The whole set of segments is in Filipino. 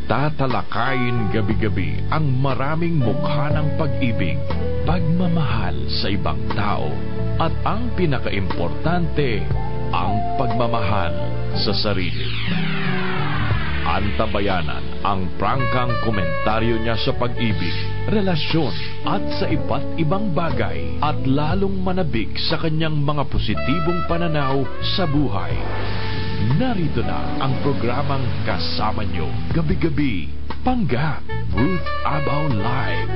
Tatalakayin gabi-gabi ang maraming mukha ng pag-ibig, pagmamahal sa ibang tao, at ang pinakaimportante, ang pagmamahal sa sarili. Antabayanan ang prangkang komentaryo niya sa pag-ibig, relasyon at sa iba't ibang bagay at lalong manabik sa kanyang mga positibong pananaw sa buhay. Narito na ang programang kasama nyo gabi-gabi, Pangga, Ruth Abaw Live.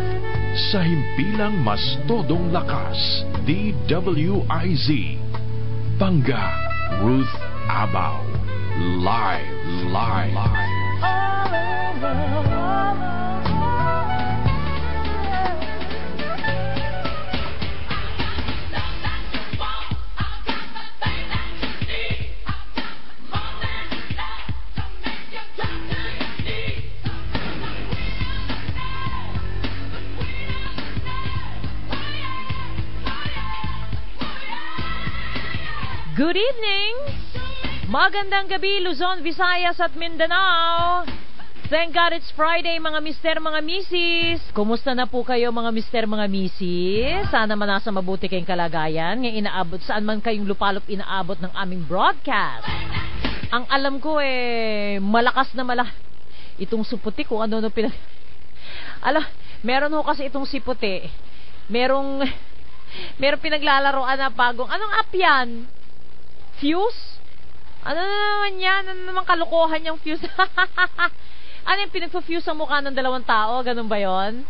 Sa himpilang mas todong lakas, DWIZ. Pangga, Ruth Abaw. Live. Good evening! Magandang gabi, Luzon, Visayas at Mindanao. Thank God it's Friday, mga mister, mga misis. Kumusta na po kayo, mga mister, mga misis? Sana man nasa mabuti kayong kalagayan. Ngayon inaabot, saan man kayong lupalop inaabot ng aming broadcast. Ang alam ko malakas na itong suputi kung ano pinag... meron ho kasi itong siputi. Merong pinaglalaroan na bagong... Anong app yan? Fuse? Ano naman yan? Ano naman kalokohan yung fuse? Ano yung pinagpa-fuse ang mukha ng dalawang tao? Ganun ba yon?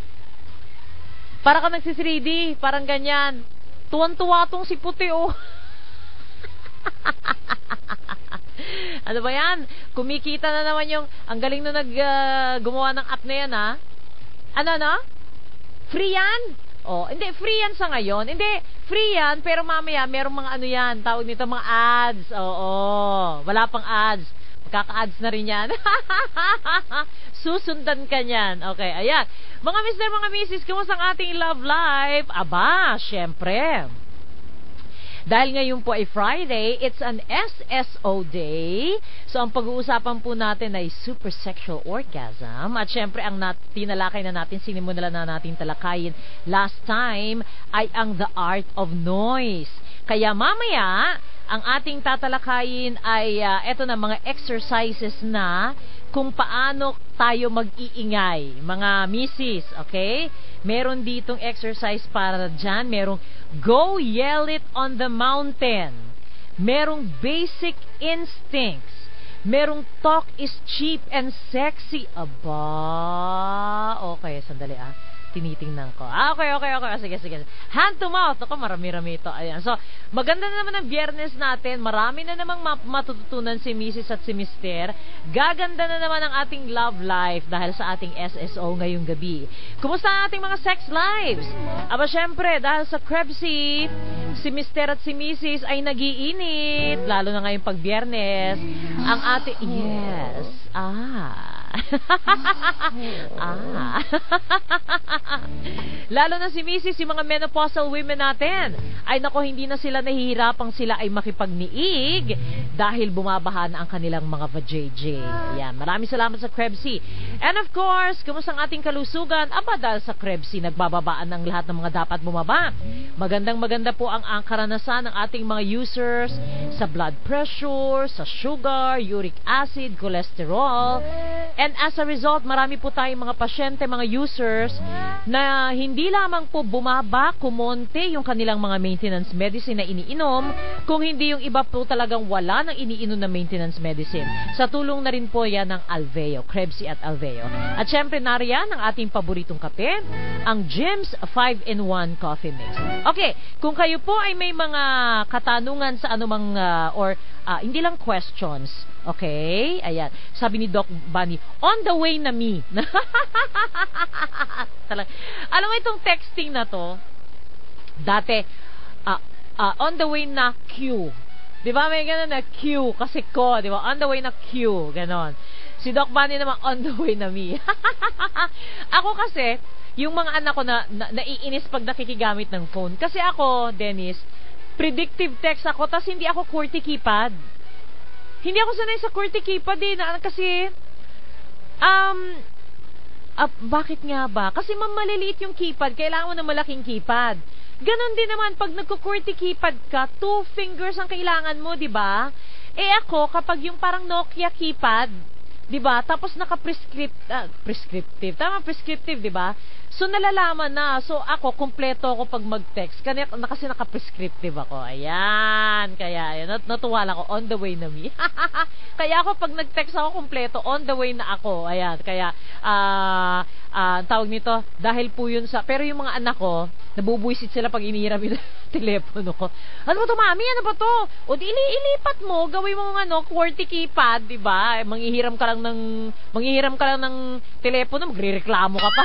Para ka nagsi-3D. Parang ganyan. Tuwan-tuwa tong si puti, oh. Ano ba yan? Kumikita na naman yung... Ang galing na gumawa ng app na yan, ha? Ano? Free yan? Oh, hindi, free yan sa ngayon. Hindi, free yan, pero mamaya, merong mga ano yan, tawag nito, mga ads. Oo, wala pang ads. Magkaka-ads na rin yan. Susundan ka niyan. Okay, ayan. Mga mister, mga misis, kumusta ang ating love life? Aba, syempre. Dahil ngayon po ay Friday, it's an SSO day. So, ang pag-uusapan po natin ay super sexual orgasm. At syempre, ang tinalakay na natin, sinimulan na natin talakayin last time, ay ang the art of noise. Kaya mamaya, ang ating tatalakayin ay eto na, mga exercises na kung paano tayo mag-iingay, mga misis, okay? Meron ditong exercise para dyan. Merong go yell it on the mountain. Merong basic instincts. Merong talk is cheap and sexy. Aba, okay, sandali tinitingnan ko. Okay. Sige. Hand to mouth. Ako, marami-rami ito. Ayan. So, maganda na naman ang Biyernes natin. Marami na namang matututunan si Mrs. at si Mr. Gaganda na naman ang ating love life dahil sa ating SSO ngayong gabi. Kumusta ang ating mga sex lives? Aba, syempre, dahil sa Krebsy, si Mr. at si Mrs. ay nagiinit. Lalo na ngayong pag Biyernes. Ang ating... Yes. Lalo na si Mrs. yung mga menopausal women natin ay nako, hindi na sila nahihirapang sila ay makipagniig dahil bumabaha na ang kanilang mga vajayjay. Ayan, maraming salamat sa Krebsy. And of course, kumusta ang ating kalusugan? Aba, dahil sa Krebsy nagbababaan ng lahat ng mga dapat bumaba. Maganda po ang karanasan ng ating mga users sa blood pressure, sa sugar, uric acid, cholesterol. And as a result, marami po tayong mga pasyente, mga users na hindi lamang po bumaba, kumonte yung kanilang mga maintenance medicine na iniinom, kung hindi yung iba po talagang wala nang iniinom na maintenance medicine. Sa tulong na rin po yan ng Alveo, Krebsy at Alveo. At syempre nariyan ang ating paboritong kape, ang Jim's 5-in-1 Coffee Mix. Okay, kung kayo po ay may mga katanungan sa anumang hindi lang questions, okay? Ayan. Sabi ni Doc Bunny, on the way na me. Alam mo itong texting na to, dati, on the way na Q. Di ba may gano'n na Q kasi ko, di ba? On the way na Q, gano'n. Si Doc Bunny naman, on the way na me. Ako kasi, yung mga anak ko na naiinis pag nakikigamit ng phone. Kasi ako, Dennis, predictive text ako, tas hindi ako QWERTY keypad. Hindi ako sanay sa QWERTY keypad kasi Bakit nga ba? Kasi maliliit yung keypad, kailangan mo ng malaking keypad. Ganon din naman, pag nagko-QWERTY keypad ka, 2 fingers ang kailangan mo, di ba? Ako, kapag yung parang Nokia keypad, di ba? Tapos prescriptive. Tama, prescriptive, di ba? So, nalalaman na. So, ako, kumpleto ako pag mag-text. Kasi naka-prescriptive ako. Ayan. Kaya, natuwa lang ako. On the way na me. Kaya ako, pag nag-text ako, kumpleto. On the way na ako. Ayan. Kaya, tawag nito, dahil po yun sa... Pero yung mga anak ko, nabubuisit sila pag inihiram yung telepono ko. Ano ba to, mami? Ano ba to? O di ilipat mo, gawin mo ng QWERTY keypad, di ba? Manghihiram ka lang ng telepono, magrereklamo ka pa.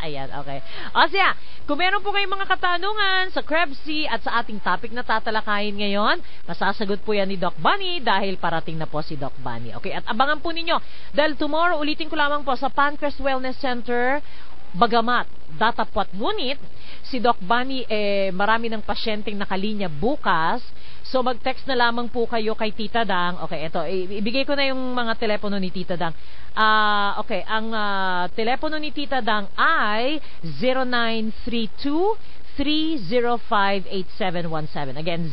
Ayan, okay. O siya, kung meron po kayong mga katanungan sa Krebsy at sa ating topic na tatalakayin ngayon, masasagot po yan ni Doc Bunny dahil parating na po si Doc Bunny. Okay, at abangan po ninyo dahil tomorrow, ulitin ko lamang po sa Pancrest Wellness Center, Bagamat, datapwat ngunit, si Doc Bunny, marami ng pasyenteng nakalinya bukas. So, mag-text na lamang po kayo kay Tita Dang. Okay, ito, ibigay ko na yung mga telepono ni Tita Dang. Okay, ang telepono ni Tita Dang ay 0932-305-8717. Again,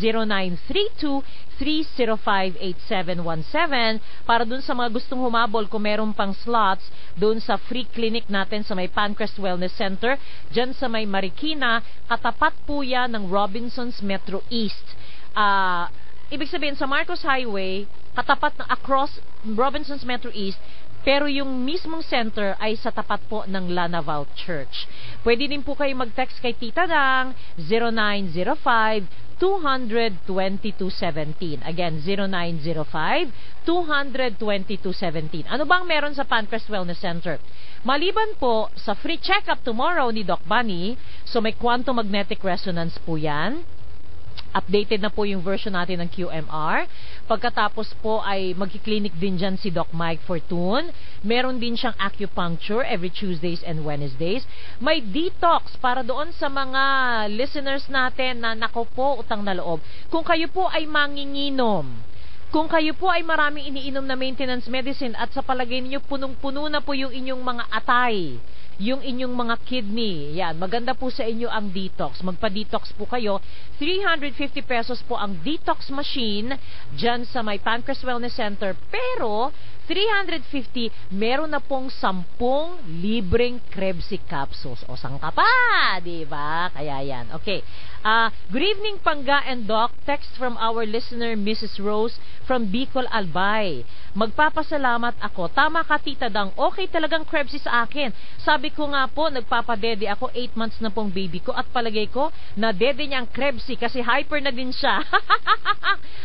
0932-305-8717. Para dun sa mga gustong humabol, kung meron pang slots, dun sa free clinic natin sa may Pancrest Wellness Center, dyan sa may Marikina, katapat po yan ng Robinsons Metro East. Ibig sabihin, sa Marcos Highway, katapat na across Robinsons Metro East, pero yung mismong center ay sa tapat po ng Lanaval Church. Pwede din po kayo mag-text kay Tita Dang, 0905-200-2217. Again, 0905-200-2217. Ano bang meron sa Pancrest Wellness Center? Maliban po sa free check-up tomorrow ni Doc Bunny, so may quantum magnetic resonance po yan. Updated na po yung version natin ng QMR. Pagkatapos po ay magki-clinic din dyan si Doc Mike Fortune. Meron din siyang acupuncture every Tuesdays and Wednesdays. May detox para doon sa mga listeners natin na nako po, utang na loob. Kung kayo po ay manginginom, kung kayo po ay maraming iniinom na maintenance medicine at sa palagay niyo punong-puno na po yung inyong mga atay, yung inyong mga kidney, yan, maganda po sa inyo ang detox. Magpa-detox po kayo. 350 pesos po ang detox machine dyan sa may Pancrest Wellness Center. Pero 350, meron na pong 10 libreng Krebsy capsules. O sangka pa, di ba? Kaya yan. Okay. Good evening, Pangga and Doc. Text from our listener, Mrs. Rose from Bicol, Albay. Magpapasalamat ako. Tama ka, Tita Dang. Okay talagang Krebsy sa akin. Sabi ko nga po, nagpapadede ako. 8 months na pong baby ko. At palagay ko, na dede niya ang Krebsy kasi hyper na din siya.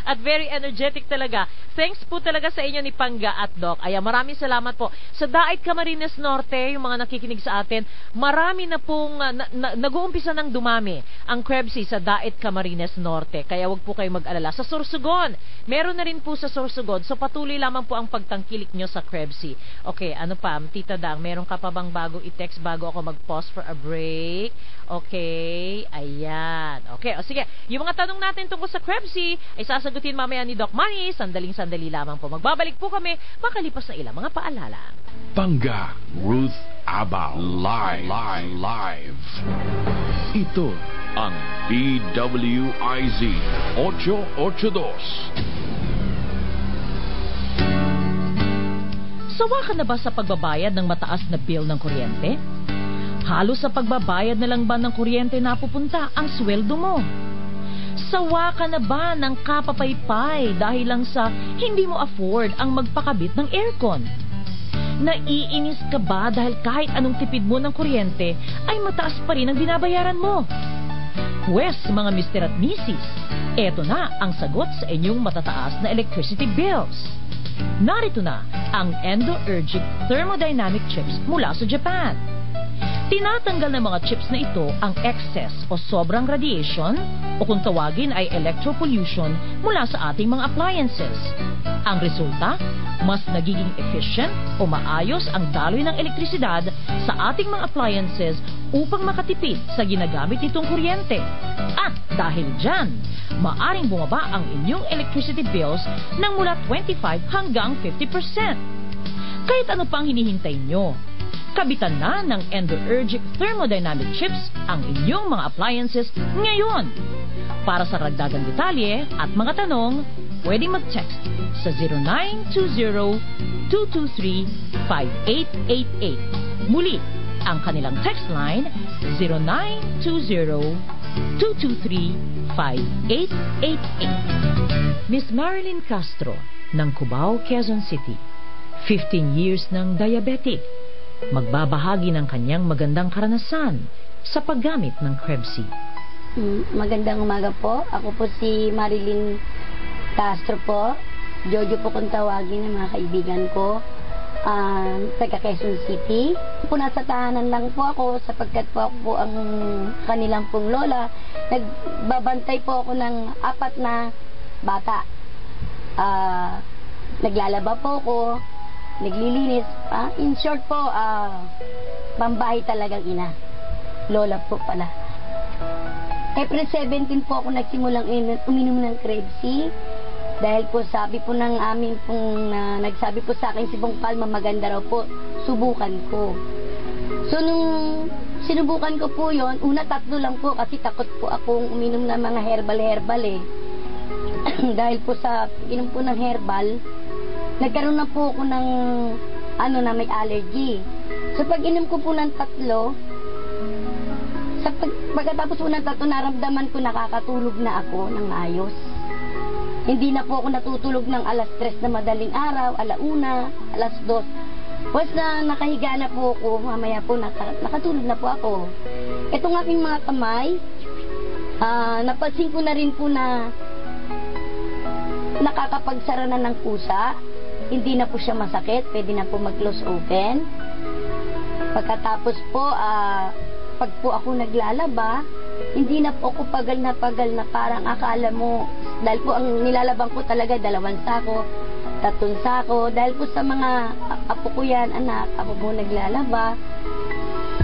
At very energetic talaga. Thanks po talaga sa inyo ni Pangga at Doc. Ay, maraming salamat po. Sa Daet Camarines Norte, yung mga nakikinig sa atin, marami na pong nag-uumpisa ng dumami ang Krebsy sa Daet Camarines Norte. Kaya wag po kayo mag-alala. Sa Sorsogon, meron na rin po sa Sorsogon. So patuloy lamang po ang pagtangkilik nyo sa Krebsy. Okay, ano pa? Tita Dang, meron ka pa bang bago i-text bago ako mag-pause for a break? Okay, ayan. Okay, o sige. Yung mga tanong natin tungkol sa Krebsy ay sasagutin mamaya ni Doc Manny. Sandaling-sandali lamang po. Magbabalik po kami makalipas na ilang mga paalala. Pangga, Ruth Abao, live. Ito ang DWIZ 882. Sawa ka na ba sa pagbabayad ng mataas na bill ng kuryente? Halos sa pagbabayad na lang ba ng kuryente napupunta ang sweldo mo? Sawa ka na ba ng kapapaypay dahil lang sa hindi mo afford ang magpakabit ng aircon? Naiinis ka ba dahil kahit anong tipid mo ng kuryente ay mataas pa rin ang binabayaran mo? Pwes, mga Mr. at Mrs., eto na ang sagot sa inyong matataas na electricity bills. Narito na ang Endo-Ergic Thermodynamic Chips mula sa Japan. Tinatanggal ng mga chips na ito ang excess o sobrang radiation o kung tawagin ay electropollution mula sa ating mga appliances. Ang resulta, mas nagiging efficient o maayos ang daloy ng elektrisidad sa ating mga appliances upang makatipid sa ginagamit nitong kuryente. At dahil dyan, maaring bumaba ang inyong electricity bills ng mula 25 hanggang 50%. Kahit ano pang hinihintay nyo, kabitan na ng Endourgic Thermodynamic Chips ang inyong mga appliances ngayon. Para sa ragdagang detalye at mga tanong, pwede mag-text sa 0920-223-5888. Muli, ang kanilang text line 0920-223-5888. Miss Marilyn Castro ng Cubao, Quezon City. 15 years ng diabetic. Magbabahagi ng kanyang magandang karanasan sa paggamit ng Krebs. Magandang umaga po. Ako po si Marilyn Castro po. Jojo po kung tawagin ng mga kaibigan ko. Taga Quezon City. Po nasa tahanan lang po ako sapagkat po ako po ang kanilang pong lola. Nagbabantay po ako ng 4 na bata. Naglalaba po ako, naglilinis. In short po, pambahay talagang ina. Lola po pala. April 17 po ako nagsimulang uminom ng Krebs. Dahil po sabi po ng amin pong nagsabi po sa akin si Bong Palma maganda raw po, subukan ko. So nung sinubukan ko po yon, una 3 lang po kasi takot po akong uminom ng mga herbal eh. Dahil po sa inom po ng herbal, nagkaroon na po ako ng na may allergy. So pag inom ko po ng 3, pagkatapos po ng 3, naramdaman ko nakakatulog na ako ng ayos. Hindi na po ako natutulog ng alas 3 na madaling araw, 1:00, 2:00. Once na nakahiga na po ako, mamaya po nakatulog na po ako. Itong aking mga kamay, napansin ko na rin po na nakakapagsara na ng pusa. Hindi na po siya masakit, pwede na po mag-close open. Pagkatapos po, pag po ako naglalaba, hindi na po ako pagal na parang akala mo, dahil po ang nilalaban ko talaga 2 sako, 3 sako, dahil po sa mga apo ko yan, anak, ako po naglalaba.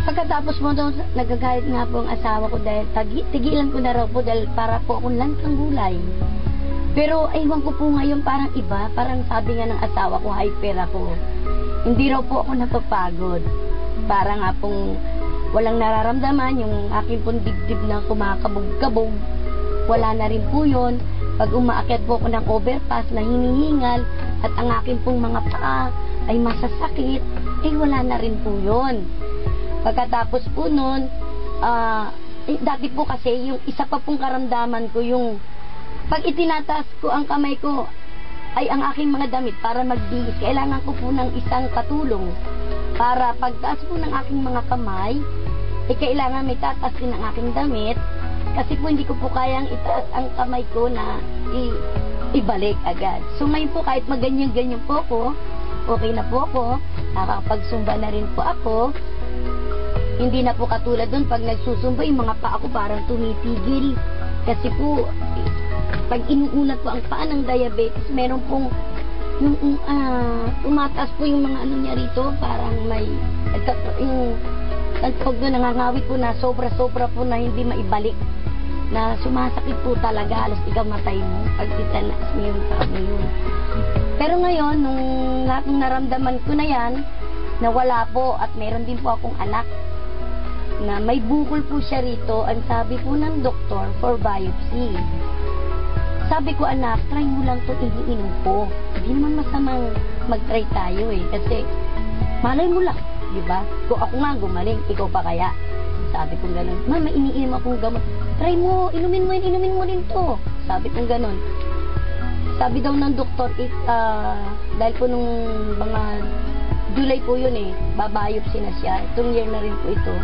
Pagkatapos mo daw, nagagalit nga po ang asawa ko dahil tigilan ko na raw po dahil para po akong lantang gulay. Pero aywan ko po ngayon parang iba, parang sabi nga ng asawa ko, hyper ako. Hindi raw po ako napapagod. Parang nga pong walang nararamdaman, yung aking pong dibdib na kumakabog-kabog, wala na rin po yun. Pag umaakyat po ako ng overpass na hinihingal at ang aking pong mga paa ay masasakit, wala na rin po yun. Pagkatapos po nun, dati po kasi yung isa pa pong karamdaman ko, yung pag itinataas ko ang kamay ko ay ang aking mga damit para magbihis, kailangan ko po ng isang katulong para pagtaas po ng aking mga kamay, kailangan may tataas din ang aking damit kasi po hindi ko po kayang itaas ang kamay ko na ibalik agad. So ngayon po kahit maganyan-ganyan po ako, okay na po ako, nakakapagsumba na rin po ako. Hindi na po katulad dun pag nagsusumba yung mga paa ko parang tumitigil kasi po pag inuunat po ang paa ng diabetes, meron pong yung tumataas po yung mga niya rito, parang may yung pag doon nangangawit po na sobra-sobra po na hindi maibalik, na sumasakit po talaga, alas ikamatay mo pag titanas mo yung paa mo yun. Pero ngayon, nung lahat ng naramdaman ko na yan, nawala po at meron din po akong anak na may bukol po siya rito. Ang sabi po ng doktor, for biopsy. Sabi ko, anak, try mo lang ito, iniinom ko. Hindi naman masamang mag-try tayo kasi malay mo lang, di ba? Kung ako nga gumaling, ikaw pa kaya? Sabi ko gano'n, mama, iniinom akong gamot. Try mo, inumin mo rin to. Sabi ko gano'n. Sabi daw ng doktor, dahil po nung mga July po yun babiopsy na siya. Itong year na rin po ito.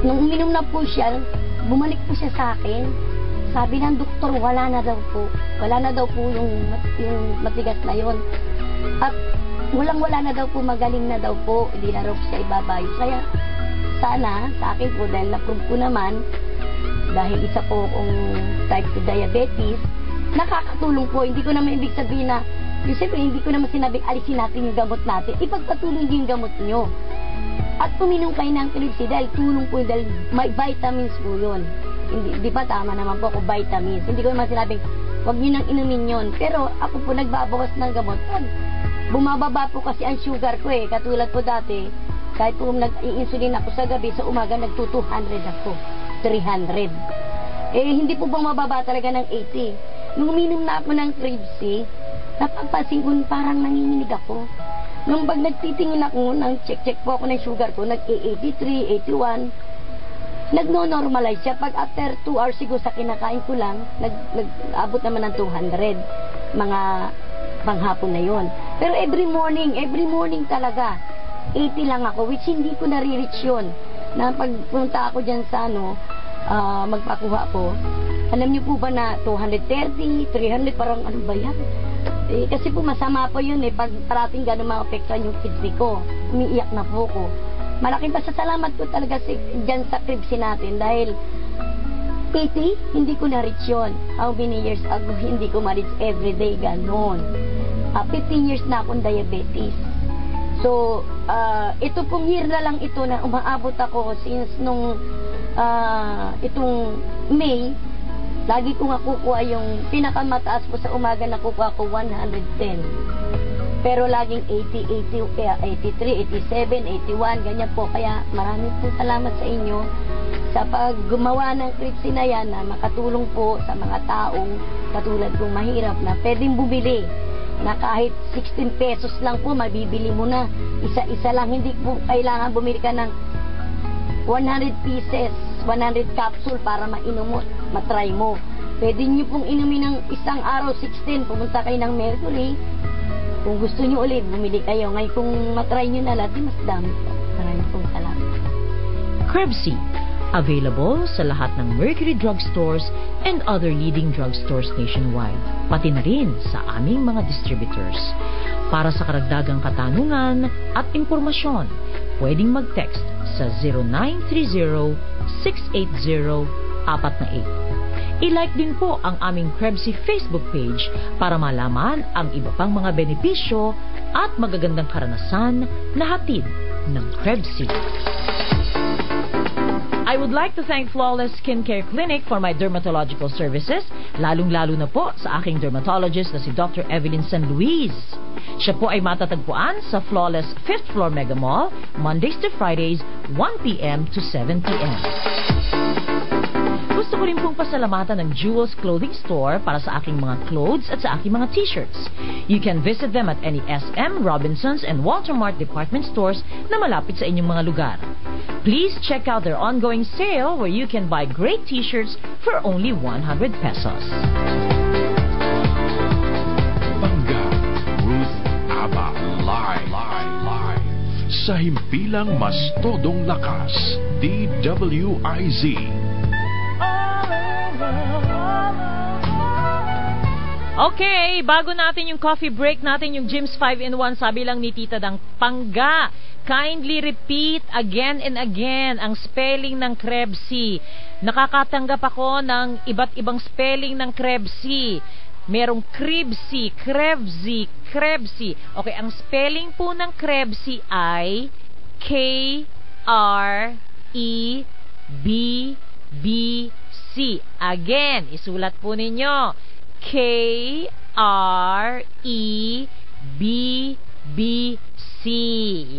Nung uminom na po siya, bumalik po siya sa akin. Sabi ng doktor, wala na daw po. Wala na daw po yung matigas na yon. At wala na daw po, magaling na daw po. Hindi na raw siya ibabayos. Kaya sana, sa akin po, dahil na-prove ko naman, dahil isa po akong type 2 diabetes, nakakatulong po. Hindi ko naman ibig sabihin na, siyempre, hindi ko naman sinabing alisin natin yung gamot natin. Ipagpatuloy din yung gamot nyo. At uminom kayo ng Krebs dahil tulong po, dahil may vitamins po yun. Hindi ba tama naman po ako, vitamins. Hindi ko naman sinabing, wag nyo nang inumin yun. Pero ako po nagbabawas ng gamot pag bumababa po kasi ang sugar ko eh. Katulad po dati, kahit po nag-i-insulin ako sa gabi, sa umaga nagto-200 ako, 300. Eh, hindi po bumababa talaga ng 80. Nung uminom na ako ng Cribsy, napapansin ko parang nanginginig ako. Nung pag nagtitingin ako, check po ako ng sugar ko, nag-83, 81, nagno-normalize siya. Pag after 2 hours siguro sa kinakain ko lang, nag-abot naman ng 200, mga panghapon na yon. Pero every morning talaga, 80 lang ako, which hindi ko nare-reach yun. Na pagpunta ako dyan sa magpakuha ko, alam niyo po ba na 230, 300, parang ano ba yan? Eh, kasi po masama po yun eh, pag parating gano'n maapektuhan yung kidney ko, umiiyak na po ko. Malaking pasasalamat ko talaga dyan sa Cribsy natin dahil 80, hindi ko na-reach yun. How many years ago, hindi ko ma-reach everyday gano'n. 15 years na akong diabetes. So, ito pong year na lang ito na umaabot ako since nung itong May, lagi ko nga kukuha yung pinakamataas po sa umaga na kukuha ko 110. Pero laging 80, 83, 87, 81, ganyan po. Kaya maraming po salamat sa inyo sa paggumawa ng Cribsy na yan na makatulong po sa mga taong katulad kong mahirap na pwedeng bumili na kahit 16 pesos lang po, mabibili mo na. Isa-isa lang, hindi po kailangan bumili ka ng 100 pieces, 100 capsule para mainom mo, matry mo. Pwede nyo pong inumin ng isang araw, 16, pumunta kayo ng Mercury. Kung gusto nyo ulit, bumili kayo. Ngayon kung matry nyo na lahat, di mas dami po. Maraming pong salamat. Cribsy, available sa lahat ng Mercury drugstores and other leading drugstores nationwide, pati na rin sa aming mga distributors. Para sa karagdagang katanungan at impormasyon, pwedeng mag-text sa 0930-680-48. I-like din po ang aming Cribsy Facebook page para malaman ang iba pang mga benepisyo at magagandang karanasan na hatid ng Cribsy. I would like to thank Flawless Skincare Clinic for my dermatological services, lalong-lalo na po sa aking dermatologist na si Dr. Evelyn San Luis. Siya po ay matatagpuan sa Flawless 5th Floor Mega Mall, Mondays to Fridays, 1 p.m. to 7 p.m. Gusto ko rin pong pasalamatan ng Jewels Clothing Store para sa aking mga clothes at sa aking mga t-shirts. You can visit them at any SM, Robinsons, and Walter Mart department stores na malapit sa inyong mga lugar. Please check out their ongoing sale where you can buy great t-shirts for only 100 pesos. Bangga, Ruth Aba, live sa himpilang mas todong lakas, DWIZ. Okay, bago natin yung coffee break natin, yung Jim's 5-in-1, sabi lang ni Tita Dang, Pangga, kindly repeat again and again ang spelling ng Cribsy. Nakakatanggap ako ng iba't ibang spelling ng Cribsy. Merong Cribsy, Cribsy, Cribsy. Okay, ang spelling po ng Cribsy ay K-R-E-B-B-C. Again, isulat po ninyo. K-R-E-B-B-C.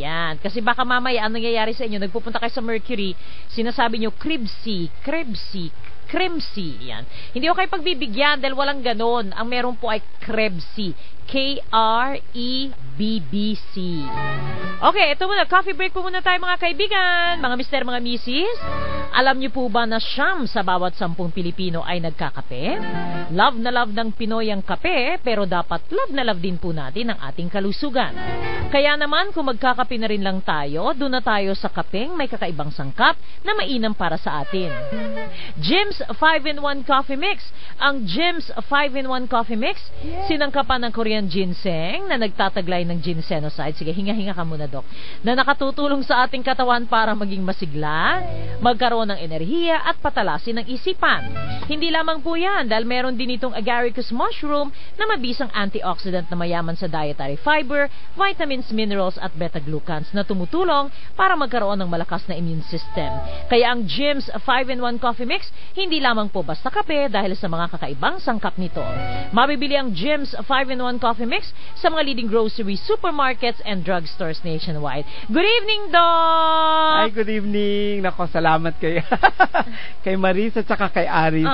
Yan. Kasi baka mamaya, ang nangyayari sa inyo, nagpupunta kayo sa Mercury, sinasabi nyo, Cribsy, Cribsy, Cribsy. Yan. Hindi ko kayo pagbibigyan dahil walang ganon. Ang meron po ay Cribsy. K-R-E-B-B-C. Okay, ito muna. Coffee break po muna tayo mga kaibigan. Mga mister, mga misis. Alam niyo po ba na siyam sa bawat 10 Pilipino ay nagkakape? Love na love ng Pinoy ang kape, pero dapat love na love din po natin ang ating kalusugan. Kaya naman kung magkakape na rin lang tayo, doon na tayo sa kapeng may kakaibang sangkap na mainam para sa atin. Jim's 5-in-1 Coffee Mix. Ang Jim's 5-in-1 Coffee Mix, sinangkapan ng Korean ginseng na nagtataglay ng ginsenoside. Sige, hinga-hinga ka muna, Dok. Na nakatutulong sa ating katawan para maging masigla, magkaroon magkaroon ng enerhiya at patalasin ng isipan. Hindi lamang po yan dahil meron din itong agaricus mushroom na mabisang antioxidant na mayaman sa dietary fiber, vitamins, minerals at beta-glucans na tumutulong para magkaroon ng malakas na immune system. Kaya ang Jim's 5-in-1 Coffee Mix, hindi lamang po basta kape dahil sa mga kakaibang sangkap nito. Mabibili ang Jim's 5-in-1 Coffee Mix sa mga leading grocery, supermarkets, and drugstores nationwide. Good evening, Doc! Ay, good evening. Nako, salamat kay kay Marisa at saka kay Aris.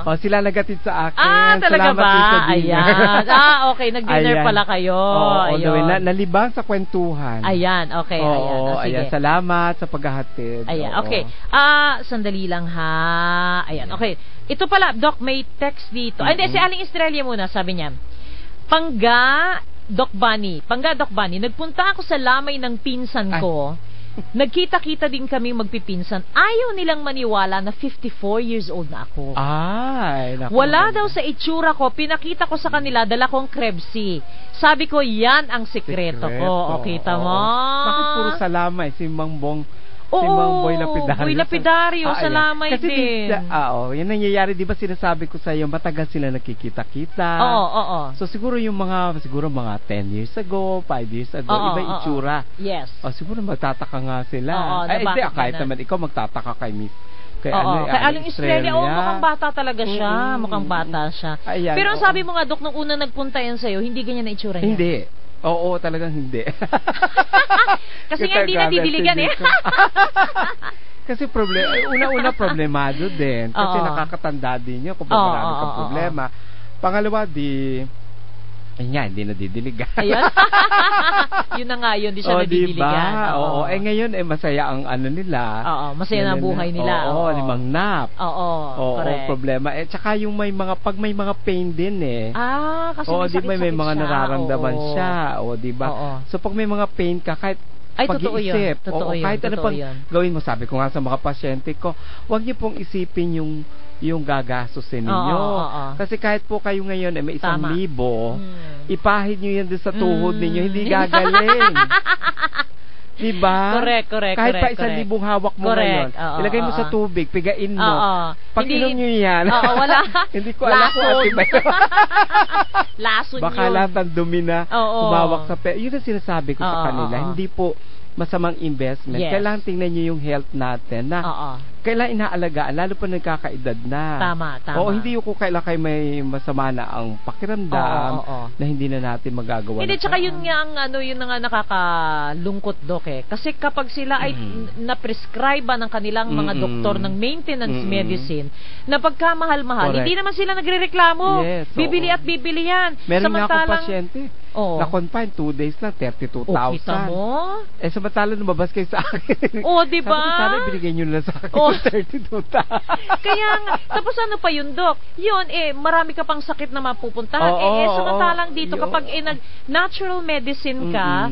O, sila nagatid sa akin. Talaga salamat ba? din sa dinner. Ayan. Okay. Nag-dinner Ayan. pala kayo. Ayun. Nalibang sa kwentuhan. Ayan, okay. Oo, Sige. ayan. Salamat sa paghahatid. Ayan, Oo. okay. Sandali lang ha. Ayan, okay. Ito pala, Doc, may text dito. Ay, hindi, si Aling Estrella muna, sabi niya. Doc Bunny, nagpunta ako sa lamay ng pinsan ko. Nagkita-kita din kami magpipinsan. Ayaw nilang maniwala na 54 years old na ako. Ay, naku. Wala daw sa itsura ko. Pinakita ko sa kanila, dala kong Krebsi. Sabi ko, yan ang sikreto ko. O, kita mo? Bakit puro salamay? Si Mang Boy Lapidario. Boy Lapidario, ayan. salamay Kasi din. yan nangyayari, di ba sinasabi ko sa iyo, matagal sila nakikita-kita. Oo. So siguro mga 10 years ago, 5 years ago, iba yung itsura. Yes. Siguro magtataka nga sila. Oo, Ay, hindi, bakit kahit ganun? naman ikaw magtataka kay Miss. Kay Aling Estrella, mukhang bata talaga siya. Mukhang bata siya. Ayan, pero sabi mo nga, Dok, nung una nagpunta yan sa'yo, hindi ganyan na itsura niya. Hindi. Oo, talagang hindi. Kasi nga hindi nadidiligan eh. Kasi una-una problemado din. Kasi nakakatanda din yun kung marami kang problema. Pangalawa, hindi nadidiligan. Ayun. Yun na nga yun, di siya nadidiligan. Oo. Ngayon, masaya ang ano nila. Oo, masaya na buhay nila. Oo, limang nap. Oo, correct. Problema. Tsaka yung pag may mga pain din eh. Kasi may sakit-sakit may mga siya. nararamdaman siya. Di ba? So, pag may mga pain ka, kahit totoo yun. Totoo yun. Kahit ano pang gawin mo, sabi ko nga sa mga pasyente ko, huwag niyo pong isipin yung gagastusin ninyo. Kasi kahit po kayo ngayon may 1,000, ipahid nyo yan doon sa tuhod ninyo, hindi gagaling. Diba? Correct. Kahit pa 1,000 hawak mo ngayon, ilagay mo sa tubig, pigain mo. Pag inom nyo yan, wala. hindi ko alam kung ati ba yun. Lason yun. Baka lahat ng dumi na humawak sa yun ang sinasabi ko sa kanila. Hindi po masamang investment. Yes. Kailangan tingnan nyo yung health natin na kailangan inaalagaan, lalo pa nagkakaedad na. Tama. Oo, hindi ko kailangan kayo may masama na ang pakiramdam na hindi na natin magagawa. Hindi, tsaka yun nga yun nga nakakalungkot, Dok eh. Kasi kapag sila ay na-prescribe ng kanilang mga doktor ng maintenance medicine, na pagkamahal-mahal, hindi naman sila nagrereklamo. Yes, bibili at bibili yan. Meron nga akong pasyente. Na-confine 2 days lang, 32,000. Kita mo? Samantala lumabas kayo sa akin. Diba? Sabi ko, sana binigay nyo na sa akin 32,000. Kaya nga, tapos ano pa yun, Dok? Yun, marami ka pang sakit na mapupuntahan. Samantalang dito, kapag nag-natural medicine ka,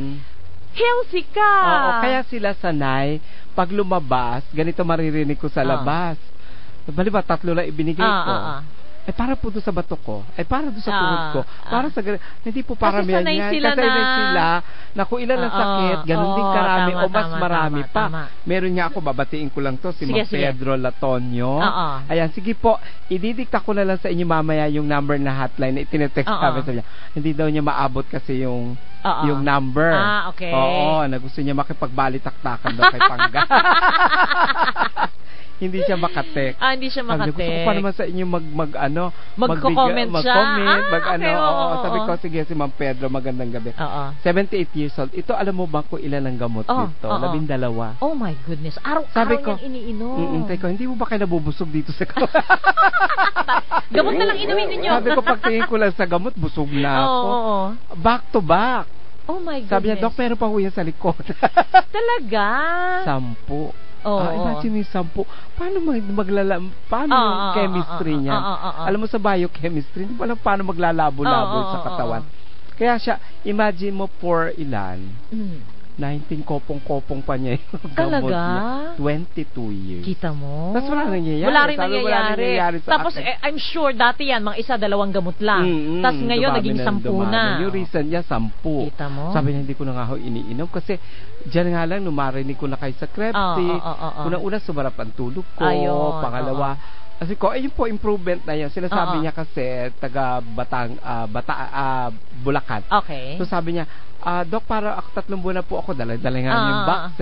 healthy ka. Kaya sila sanay, pag lumabas, ganito maririnig ko sa labas. Baliba, 3 lang ibinigay ko. Para po doon sa bato ko. Para doon sa tuhod ko. Para sa hindi po para yan. Kasi sanay sila na kung ilan ang sakit, ganun din karami o mas marami pa. Tama. Meron niya ako, babatiin ko lang to, si Mang Pedro Latonio. Ayan, sige po, ididikta ko na lang sa inyo mamaya yung number na hotline na itinetext sabi sa niya. Hindi daw niya maabot kasi yung number. Okay. Na gusto niya makipagbalitaktakan daw kay Pangga. Hindi siya makatek. Hindi siya makatek. Gusto ko pa naman sa inyo mag-comment siya. Sabi ko, sige, si Ma'am Pedro, magandang gabi. 78 years old. Ito, alam mo ba kung ilan ang gamot dito? 12. Oh my goodness. Sabi ko, niyang iniinom. Sabi ko, hindi mo ba kayo nabubusog dito sa gamot? Gamot na lang inumin ninyo. Sabi ko, pagtingin ko lang sa gamot, busog na ako. Back to back. Oh my goodness. Sabi niya, Dok, meron pa huya sa likod. Talaga? 10. Imagine yung 10. Paano paano yung chemistry niya? Alam mo sa biochemistry, hindi mo alam paano maglalabo-labo sa katawan. Kaya siya, imagine mo for ilan? 19 kopong-kopong pa niya yung gamot Talaga? niya. 22 years. Kita mo? Tapos wala nangyayari. Wala rin Sabi, nangyayari. sa Tapos akin. I'm sure dati yan, mga 1-2 gamot lang. Tapos ngayon Dumami naging 10 na. Yung recent niya, 10. Kita mo? Sabi niya, hindi ko na nga ho iniinom kasi dyan nga lang, numarinig ko na kayo sa Krepsi. Unang-una, sumarap ang tulog ko. Ayun, Pangalawa, kasi ko, ayun po, improvement na yan. Sinasabi niya kasi, taga Bulacan. Okay. So sabi niya, Dok, para 3 buwan na po ako, dala nga yung box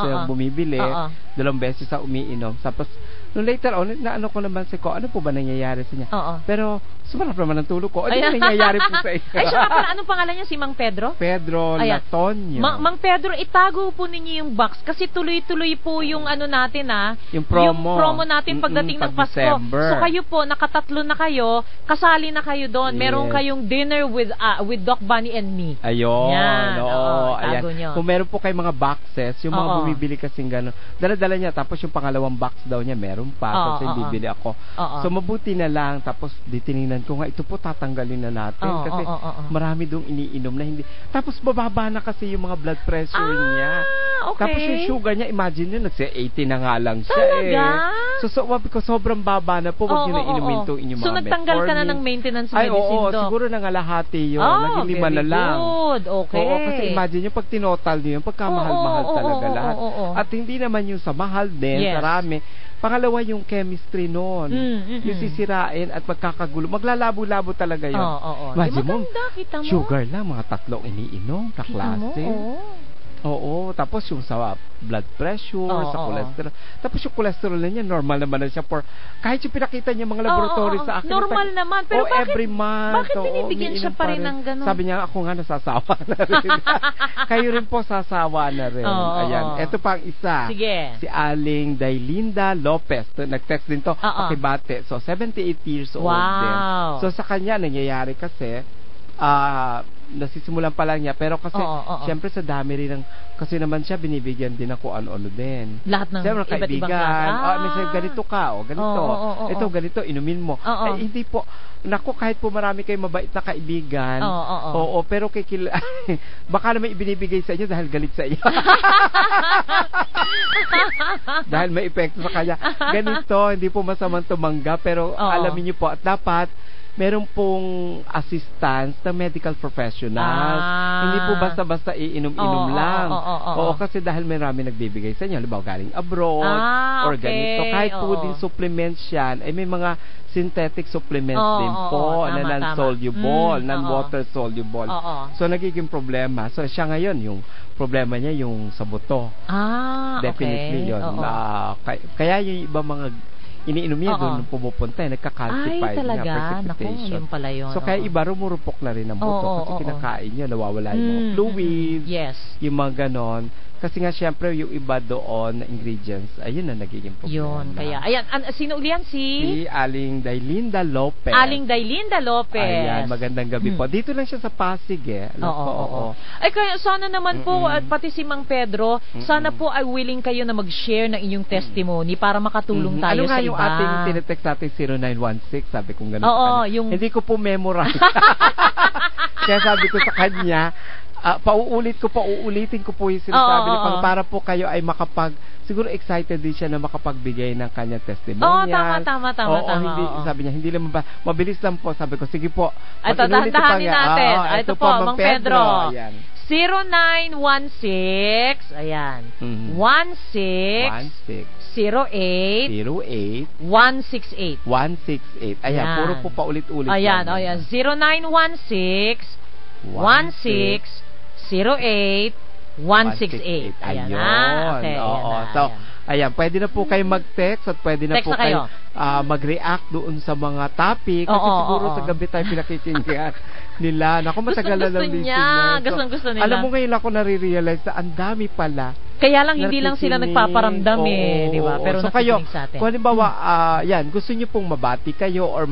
yung bumibili, 2 beses sa umiinom. Tapos, nung later on, naano ko naman si ko, ano po ba nangyayari sa niya? Pero, sumarap naman ang tulog ko. Ano nangyayari po sa inyo? Ay, siya nga pala, anong pangalan niya? Si Mang Pedro? Pedro Latonio. Mang Pedro, itago po ninyo yung box kasi tuloy-tuloy po yung ano natin yung promo. Yung promo natin pagdating ng Pasko. December. So kayo po, nakatatlo na kayo, kasali na kayo doon. Meron kayong dinner with Doc Bunny and me. Ayun. Yan. Ayan. Nyo. Kung meron po kayo mga boxes, yung mga bumibili kasing gano'n, dala-dala niya, tapos yung pangalawang box daw niya, meron pa. Kasi bibili ako. So mabuti na lang, tapos ditiningnan ko nga, ito po tatanggalin na natin. Kasi marami dong iniinom na hindi. Tapos bababa na kasi yung mga blood pressure niya. Okay. Tapos yung sugar niya, imagine nyo, nagsi-80 na nga lang siya. Talaga? So sobrang baba na po, wag nyo na inumin itong inyong mga nagtanggal ka na ng maintenance medicine, Doc? Siguro nangalahati yun. Naging 5 na lang. Good. Okay. Kasi imagine nyo, pag tinotal nyo yun, pagkamahal-mahal talaga lahat. At hindi naman yung sa mahal din, sarami. Pangalawa yung chemistry noon. Yung sisirain at magkakagulo. Maglalabo-labo talaga yun. Imagine mo, sugar lang, mga 3 iniinom, kaklase. Oo, tapos yung sa blood pressure, sa cholesterol. Tapos yung cholesterol na niya, normal naman na siya kahit yung pinakita niya mga laboratory sa akin. Normal naman. Pero bakit, every month. Bakit binibigyan siya pa rin ng gano'n? Sabi niya, ako nga nasasawa na rin. Kayo rin po sasawa na rin. Ayan. Ito pa ang isa. Sige. Si Aling Dailinda Lopez. Nag-text din to. Akibate. So, 78 years old din. So, sa kanya, nangyayari kasi, nasisimulan pa lang niya pero kasi syempre sa dami rin ng kasi naman siya binibigyan din ako ano-ano din lahat ng iba't ibang klase may ganito ka ganito ito ganito inumin mo hindi po nako kahit po marami kayong mabait na kaibigan pero baka naman ibinibigay sa inyo dahil galit sa inyo dahil may epekto sa kanya ganito hindi po masamang tumanggap pero alamin niyo po at dapat meron pong assistance ng medical professionals. Hindi po basta-basta iinom-inom lang. Kasi dahil marami nagbibigay sa inyo, halimbawa galing abroad, or ganito. Kahit po din supplements yan, ay may mga synthetic supplements din po na non-soluble, non-water soluble. So, nagiging problema. So, siya ngayon, yung problema niya yung sa buto. Definitely yun. Kaya yung iba mga iniinom niya doon pumupunta, nagka-calcify na precipitation. Yun pala yun. So, kaya iba rumurupok na rin ang buto kasi kinakain niya, nawawala yung mga fluids, yung mga ganon. Kasi nga, syempre, yung iba doon na ingredients, ayun na nagiging problema. Yun, kaya. Ayan, sino ulihan si Aling Dailinda Lopez. Aling Dailinda Lopez. Ayan, magandang gabi po. Dito lang siya sa Pasig, Oo. Ay, kaya sana naman po, at pati si Mang Pedro, sana po ay willing kayo na mag-share ng inyong testimony para makatulong tayo sa iba. Ano nga yung ating tinetext natin 0916, sabi kong gano'n hindi ko po memorize. Kaya sabi ko sa kanya, uulitin ko po yung sinasabi niya para po kayo ay siguro excited din siya na makapagbigay ng kanyang testimonial. Tama. Sabi niya, hindi lang mabilis lang po. Sabi ko, sige po. Ito, dahan-dahanin natin. Ito po, Mang Pedro. Ayan. 0916, ayan, 16 08 168. Ayan, puro po paulit-ulit. Ayan. 0916 16 08 168. Ayan. Okay, So, ayan, pwede na po kayo mag-text at pwede na po kayo mag-react doon sa mga topic. Kasi siguro sa gabi tayo pinakikinggan nila. Naku, matagal na lang listener. Gusto nila. Alam mo, ngayon ako nare-realize na ang dami pala. Kaya lang hindi lang sila nagpaparamdam di ba? Pero so kayo, sa atin. kung halimbawa, yan, gusto niyo pong mabati kayo or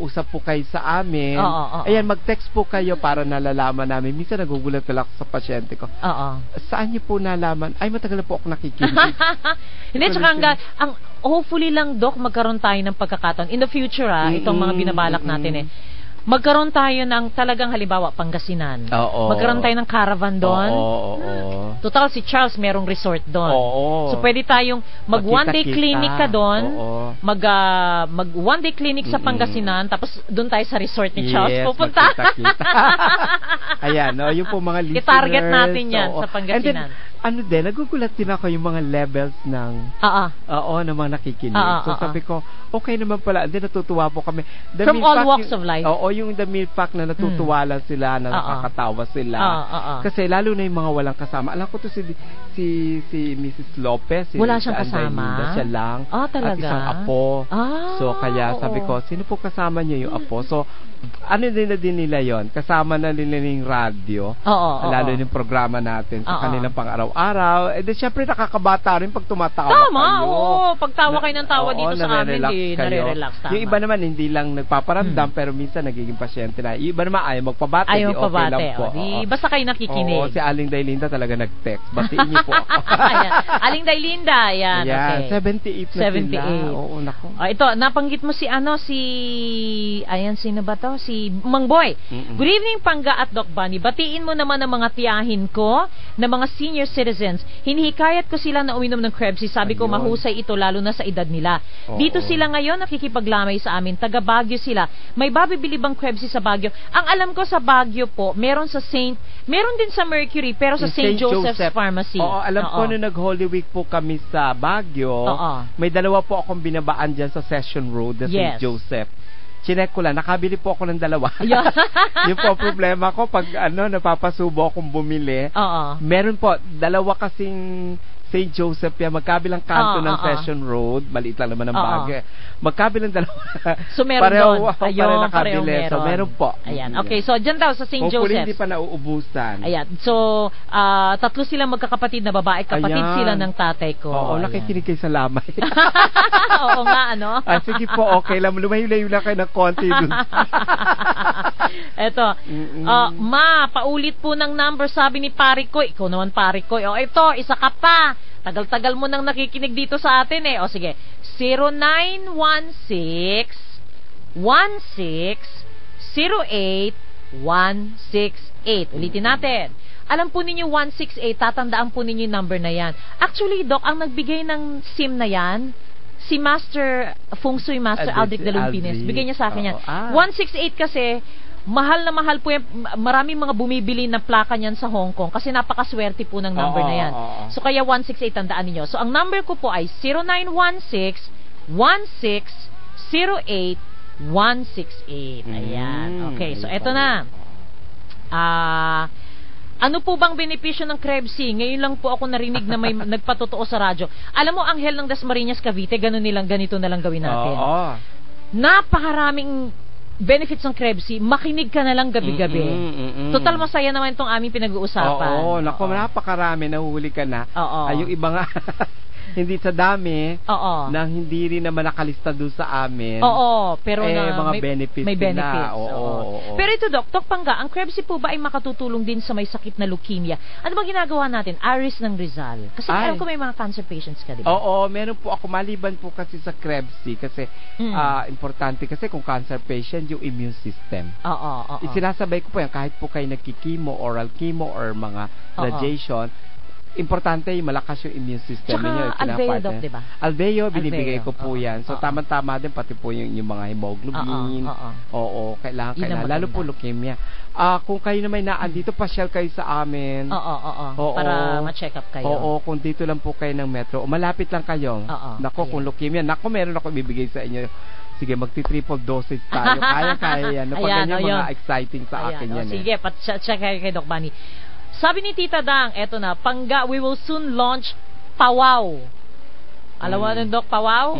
usap po kayo sa amin. Ayan, mag-text po kayo para nalalaman namin. Minsan nagugulat pala ako sa pasyente ko. Saan niyo po nalaman? Ay, matagal na po ako nakikinig. Hindi, tsaka hopefully lang, Doc, magkaroon tayo ng pagkakataon. In the future, itong mga binabalak natin magkaroon tayo ng talagang halimbawa Pangasinan. Oo. Magkaroon tayo ng caravan doon. Oo. Total si Charles merong resort doon. Oo. So pwede tayong mag one day clinic ka doon. Mag one day clinic sa Pangasinan tapos doon tayo sa resort ni Charles pupunta. Ayan, no, yung po mga listeners. I-target natin yan sa Pangasinan. Ano din, nagugulat din ako yung mga levels ng ng mga nakikinig. So sabi ko, okay naman pala. Hindi, natutuwa po kami. From all walks of life. Oo, yung the mere fact na natutuwa lang sila, na nakakatawa sila. Kasi lalo na yung mga walang kasama. Alam ko to si Mrs. Lopez. Wala siyang kasama? Siya lang. Talaga? At isang apo. So kaya sabi ko, sino po kasama niyo yung apo? So, ano din nila yon, kasama na nila yung radyo, lalo yung programa natin sa kanilang pang-araw-araw. Eh di syempre nakakabata rin pag tumatawa kayo. Tama, pagtawa kayo ng tawa dito sa amin, nare-relax. Tama. Yung iba naman hindi lang nagpaparamdam pero minsan nagiging pasyente na. Yung iba naman ayaw magpabate, okay lang po. Basta kayo nakikinig. Si Aling Daylinda talaga nag-text. Batiin niyo po ako. Aling Daylinda, yan. Okay. 78 na sila. Oo, nako. Ito, napanggit mo sino ba to? Si Mang Boy. Good evening, Pangga at Doc Bunny. Batiin mo naman ang mga tiyahin ko na mga senior citizens. Hinihikayat ko sila na uminom ng Krebs. Sabi ko, mahusay ito lalo na sa edad nila. Dito sila ngayon nakikipaglamay sa amin. Taga Baguio sila. May babibili bang Krebs sa Baguio? Ang alam ko sa Baguio po, meron din sa Mercury, pero sa St. Joseph's Pharmacy. Alam ko na nag-Holy Week po kami sa Baguio. May dalawa po akong binabaan dyan sa Session Road na St. Joseph. Chinek ko lang, nakabili po ako ng dalawa. Yung po problema ko, pag napapasubo akong bumili, meron po, dalawa kasing St. Joseph yan, magkabilang kanto ng Session Road, maliit lang naman ang bagay. Magkabilang dalawa. So meron doon. Pareho meron. So meron po. Ayan. Okay, so dyan daw sa St. Joseph. Hopefully hindi pa nauubusan. Ayan. So, tatlo silang magkakapatid na babae, kapatid sila ng tatay ko. Nakikinig kayo sa lamay. Oo nga, sige po, okay lang. Lumayo-layo lang kayo ng konti dun. Eto. Paulit po ng number, sabi ni Parikoy. Ikaw naman, Parikoy. Ito, isa ka pa. Tagal-tagal mo nang nakikinig dito sa atin eh. Sige. 0916-16-08-168. Ulitin natin. Alam po ninyo 168, tatandaan po ninyo yung number na yan. Actually, Doc, ang nagbigay ng SIM na yan, si Master, Feng Shui Master Aldrich Dalumpines. Bigay niya sa akin yan. 168 kasi, mahal na mahal po yan. Maraming mga bumibili ng plaka niyan sa Hong Kong kasi napakaswerte po ng number na yan. So kaya 168 tandaan niyo. So ang number ko po ay 0916-16-08-168. Ayan. Okay, so eto na. Ano po bang benepisyo ng Krebs? Ngayon lang po ako narinig na may nagpatotoo sa radyo. Alam mo, Anghel ng Dasmariñas, Cavite, ganito na lang gawin natin. Napakaraming benefits ng Krebs, makinig ka na lang gabi-gabi. Total masaya naman itong aming pinag-uusapan. Naku, napakarami, nahuhuli ka na. Yung iba nga, hindi sa dami, nang hindi rin naman nakalista doon sa amin. Pero mga benefits may benefits. Pero ito, Doc Pangga, ang Krebs po ba ay makatutulong din sa may sakit na leukemia? Ano ba ginagawa natin? Iris ng Rizal. Kasi alam ko may mga cancer patients ka, di ba? Meron po ako. Maliban po kasi sa Krebs, kasi importante kasi kung cancer patient, yung immune system. Isinasabay ko po yan, kahit po kayo nagkikimo, oral chemo, or mga radiation, importante yung malakas yung immune system niyo. Alveo, Doc, di ba? Alveo, binibigay ko po yan. So, tama-tama din, pati po yung mga hemoglobin. Kailangan. Lalo po leukemia. Kung kayo na may naandito, pasyal kayo sa amin. Para ma-check up kayo. Kung dito lang po kayo ng metro, malapit lang kayo. Nako, kung leukemia, meron ako ibibigay sa inyo. Sige, magti-triple dosage tayo. Kaya yan. Pag ganyan, mga exciting sa akin yan. Sige, check kayo kay Doc Bunny. Sabi ni Tita Dang, eto na, Pangga, we will soon launch Pawaw. Alam mo na, Doc, Pawaw?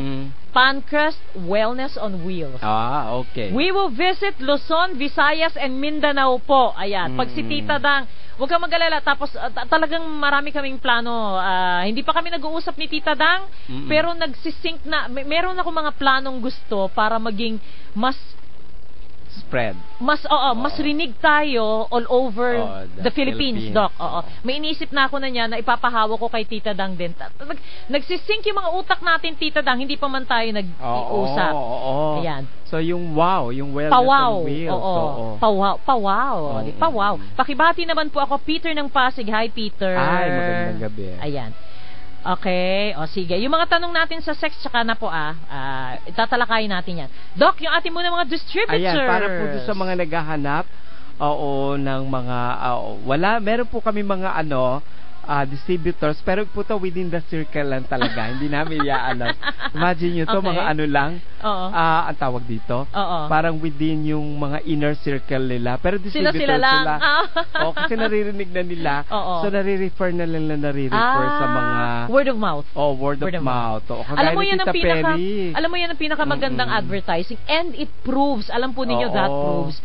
Pancrest Wellness on Wheels. Okay. We will visit Luzon, Visayas, and Mindanao po. Ayan. Pag si Tita Dang, huwag kang mag-alala. Tapos, talagang marami kaming plano. Hindi pa kami nag-uusap ni Tita Dang, pero nagsisync na. Meron ako mga planong gusto para maging mas spread. Mas rinig tayo all over the Philippines, Doc. May iniisip na ako na niya na ipapahawa ko kay Tita Dang din. Nagsisync yung mga utak natin, Tita Dang, hindi pa man tayo nag-iusap. Ayan. So yung wellness Pawaw. on wheels. Pawaw. Pakibati naman po ako, Peter ng Pasig. Hi, Peter. Ay, magandang gabi. Ayan. Okay, sige. Yung mga tanong natin sa sex, tsaka na po itatalakayin natin yan. Doc, yung ating muna mga distributors. Ayan, para po sa mga naghahanap, ng mga, meron po kami mga distributors, pero po to within the circle lang talaga. Hindi namin imagine nyo to, mga lang, ang tawag dito, parang within yung mga inner circle nila. Pero distributors sila lang. Kasi naririnig na nila. So nare-refer na lang sa mga word of mouth. Word of mouth. Alam mo yan ang pinakamagandang advertising, and it proves, alam po ninyo, that proves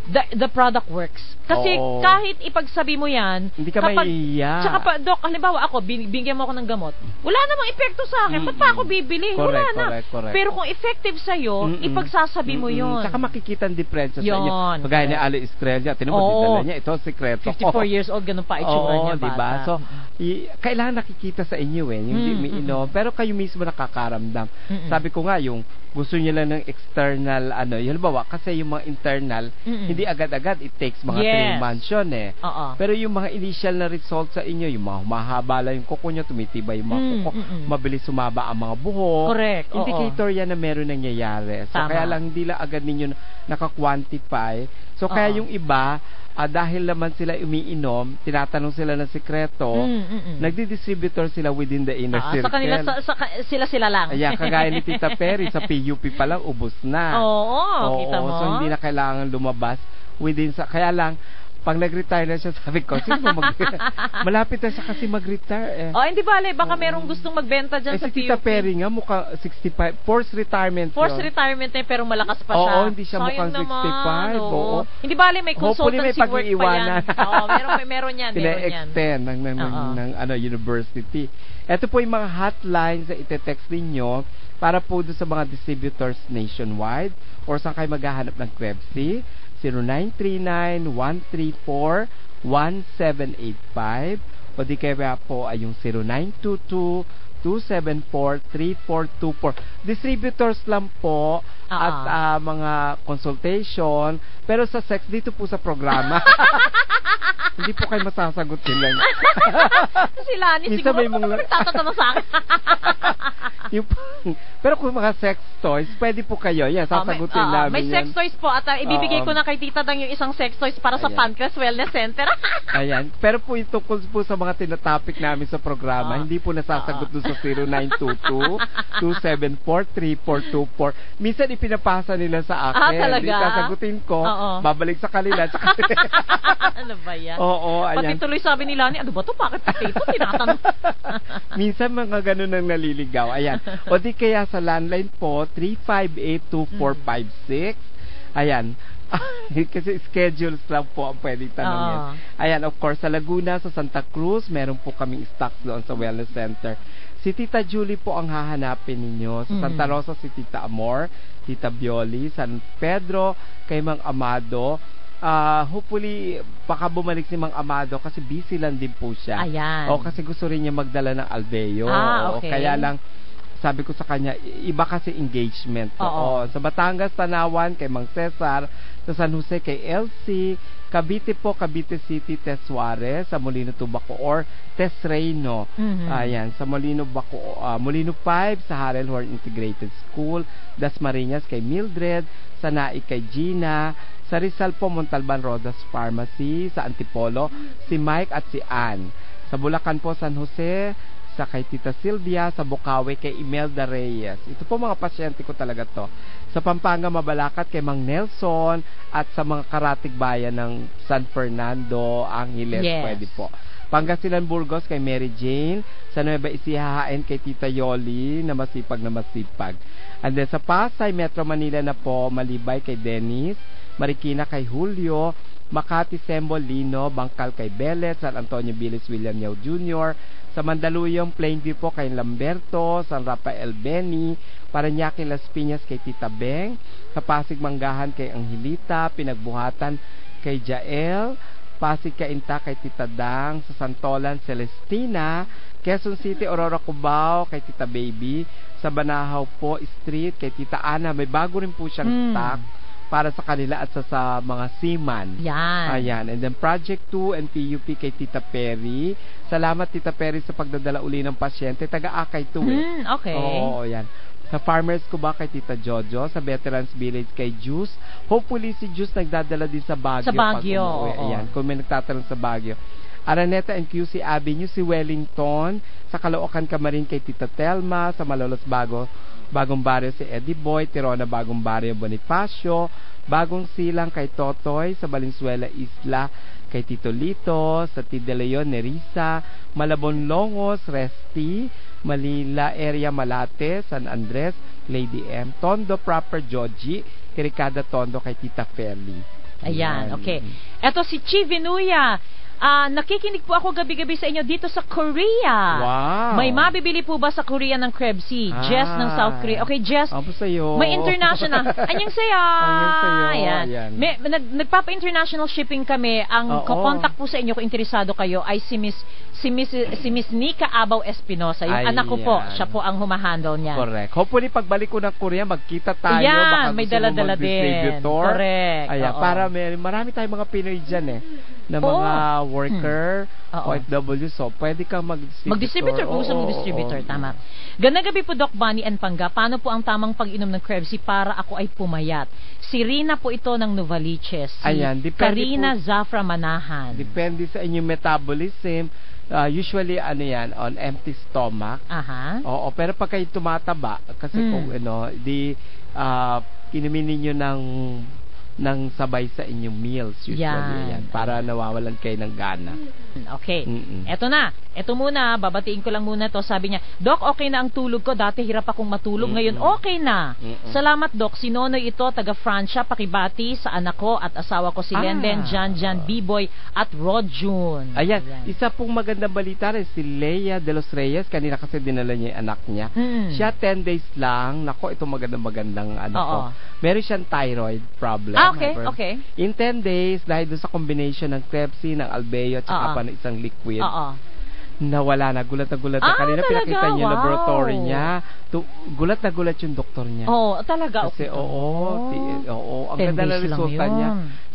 the product works. Kasi kahit ipagsabi mo yan, hindi ka maiiyak. Tsaka Doc, halimbawa ako, bigyan mo ako ng gamot. Wala namang epekto sa akin. Ba't pa ako bibili? Wala na. Pero kung effective sa'yo, ipagsasabi mo yun. Tsaka makikita ang diferensya sa inyo. Magaya ni Ali Estrella, dinala niya, ito sikreto. 54 years old, ganun pa itsura niya, bata. Diba? So, kailangan nakikita sa inyo yung hindi umiinom. Pero kayo mismo nakakaramdam. Sabi ko nga, yung gusto niya lang ng external, halimbawa, kasi yung mga internal, hindi agad-agad, it takes mga 3 months yun Pero yung mga initial na result sa inyo, yung mga humahaba lang yung kuko nyo, tumitibay yung mga kuko, mabilis sumaba ang mga buhok. Correct. Indicator yan na meron nangyayari. So, kaya lang hindi lang agad ninyo naka-quantify. So, kaya yung iba, dahil naman sila umiinom, tinatanong sila ng sikreto, nagdi-distributor sila within the inner circle. Sa kanila, sila lang. Ayan, kagaya ni Tita Perry, sa PUP pa lang, ubos na. Kita mo. So, hindi na kailangan lumabas within kaya lang, pag nag-retire na siya, sabi ko, malapit na siya kasi mag-retire hindi bale, baka merong gustong magbenta dyan sa PUP. Si Tita Perry nga, mukhang 65, forced retirement retirement pero malakas pa siya. Hindi siya mukhang 65. Hindi bale, may consultancy work pa yan. Meron yan. Pina-extend ng university. Ito po yung mga hotlines na ite-text ninyo para po doon sa mga distributors nationwide or saan kayo maghahanap ng Kwebsi. 0939-134-1785 o di kaya po ay yung 0922-274-3424. Distributors lang po at mga consultation. Pero sa sex, dito po sa programa. Hindi po kayo masasagutin lang. Sila ni siguro magtatanong sa akin. Pero kung mga sex toys, pwede po kayo. Yan, sasagutin namin may sex toys po at ibibigay ko na kay Tita Dang yung isang sex toys para sa Pancras Wellness Center. Ayan. Pero po ito po sa mga tinatopic namin sa programa, hindi po nasasagot doon sa 0922-274-3424. Minsan ipinapasa nila sa akin. Talaga? Hindi sasagutin ko, babalik sa kanila. Ano ba yan? Ayan. Pati tuloy sabi nila, ano ba ito? Bakit ito? Tinatanong. Minsan mga ganun ang naliligaw. Ayan. O di kaya sa landline po, 358-2456. Ayan. Kasi schedules lang po ang pwedeng tanongin. Ayan, of course, sa Laguna, sa Santa Cruz, meron po kaming stocks doon sa Wellness Center. Si Tita Julie po ang hahanapin ninyo. Sa Santa Rosa, si Tita Amor, Tita Bioli, San Pedro, kay Mang Amado. Hopefully, baka bumalik si Mang Amado kasi busy lang din po siya. Ayan. Kasi gusto rin niya magdala ng Albeo. Okay. Kaya lang, sabi ko sa kanya, iba kasi engagement. Sa Batangas, Tanawan, kay Mang Cesar. Sa San Jose, kay LC. Cavite po, Cavite City, Tess Suarez. Sa Molino Tubaco or Tess Reyno. Ayan, sa Molino 5, sa Harel Horn Integrated School. Dasmariñas, kay Mildred. Sa Naik, kay Gina. Sa Rizal po, Montalban Rodas Pharmacy. Sa Antipolo, si Mike at si Ann. Sa Bulacan po, San Jose, sa kay Tita Sylvia, sa Bukawi, kay Imelda Reyes. Ito po mga pasyente ko talaga to. Sa Pampanga, Mabalacat, kay Mang Nelson, at sa mga karatig bayan ng San Fernando, Angeles, pwede po. Pangasinan, Burgos, kay Mary Jane. Sa Nueva Ecija, kay Tita Yoli, na masipag. And then sa Pasay, Metro Manila na po, Malibay, kay Dennis. Marikina, kay Julio. Makati, Sembolino, Bangkal kay Belet, San Antonio, Bilis, William Yao Jr., sa Mandaluyong, Plainview po kay Lamberto, San Rafael, Benny, Parañaque, Las Piñas kay Tita Beng, sa Pasig, Manggahan kay Angelita, Pinagbuhatan kay Jael, Pasig, Cainta kay Tita Dang, sa Santolan, Celestina, Quezon City, Aurora, Cubao kay Tita Baby, sa Banahaw po Street kay Tita Ana. May bago rin po siyang stock para sa kanila at sa mga seaman. Yan. Ayan. And then Project 2 and PUP kay Tita Perry. Salamat Tita Perry sa pagdadala uli ng pasyente. Taga-Akay 2 Okay. Oo, yan. Sa Farmers Cuba kay Tita Jojo. Sa Veterans Village kay Juice. Hopefully si Juice nagdadala din sa Baguio. Sa Baguio. Ayan. Kung may nagtatanong sa Baguio. Araneta and QC Avenue, si Wellington. Sa Caloocan Camarin kay Tita Telma. Sa Malolos Bagong Barrio si Eddie Boy, Tirona Bagong Barrio Bonifacio, Bagong Silang kay Totoy, sa Valenzuela Isla kay Tito Lito, sa Tide Leon Nerissa, Malabon Longos, Resti, Manila Area Malate, San Andres, Lady M, Tondo Proper Joji, Kirikada Tondo kay Tita Fairly. Ayan, okay. Eto si Chivinuya. Nakikinig po ako gabi-gabi sa inyo dito sa Korea. Wow. May mabibili po ba sa Korea ng Krebsy? Jess ng South Korea. Okay, Jess. Ako sa'yo. May international. Anyang saya. Anyang sa'yo. Ayan. Ayan. Nagpapa-international shipping kami. Ang contact po sa inyo kung interesado kayo ay si Miss Nika Abaw Espinosa. Yung Ayan. anak ko po. Siya po ang humahandle niya. Correct. Hopefully pagbalik ko ng Korea, magkita tayo. Yan, Baka may gusto mo dala-dala din. mag-distributor. Correct. Ayan, para marami tayong mga Pinoy dyan na mga worker, OFW, so pwede kang mag-distributor. Kung gusto mag-distributor, tama. Gandang gabi po, Doc Bunny and Pangga. Paano po ang tamang pag-inom ng Krebsy para ako ay pumayat? Si Rina po ito ng Novaliches. Ayan, Karina Zafra Manahan. Depende sa inyong metabolism. Usually, on empty stomach. Aha. Oo, pero pag kayo tumataba, kasi kung, inumin ninyo ng sabay sa inyong meals usually yan, para nawawalan kayo ng gana. Okay. Eto na. Eto muna, babatiin ko lang muna to. Sabi niya, Doc, okay na ang tulog ko. Dati hirap akong matulog. Ngayon, okay na. Salamat, Doc. Si Nonoy ito, taga Francia, pakibati sa anak ko at asawa ko si Lenden, Jan, B-Boy at Rodjun. Ayan. Isa pong magandang balita rin, si Leia de los Reyes. Kanina kasi dinala niya yung anak niya. Siya 10 days lang. Nako, ito magandang ko. Meron siyang thyroid problem. Okay. In 10 days, dahil doon sa combination ng Krebsy, ng Albeo, at saka pa ng isang liquid, nawala na. Gulat na gulat na. Kanina talaga? pinakita niya yung laboratory niya. Gulat na gulat yung doktor niya. Talaga. Kasi ang ganda na resulta niya.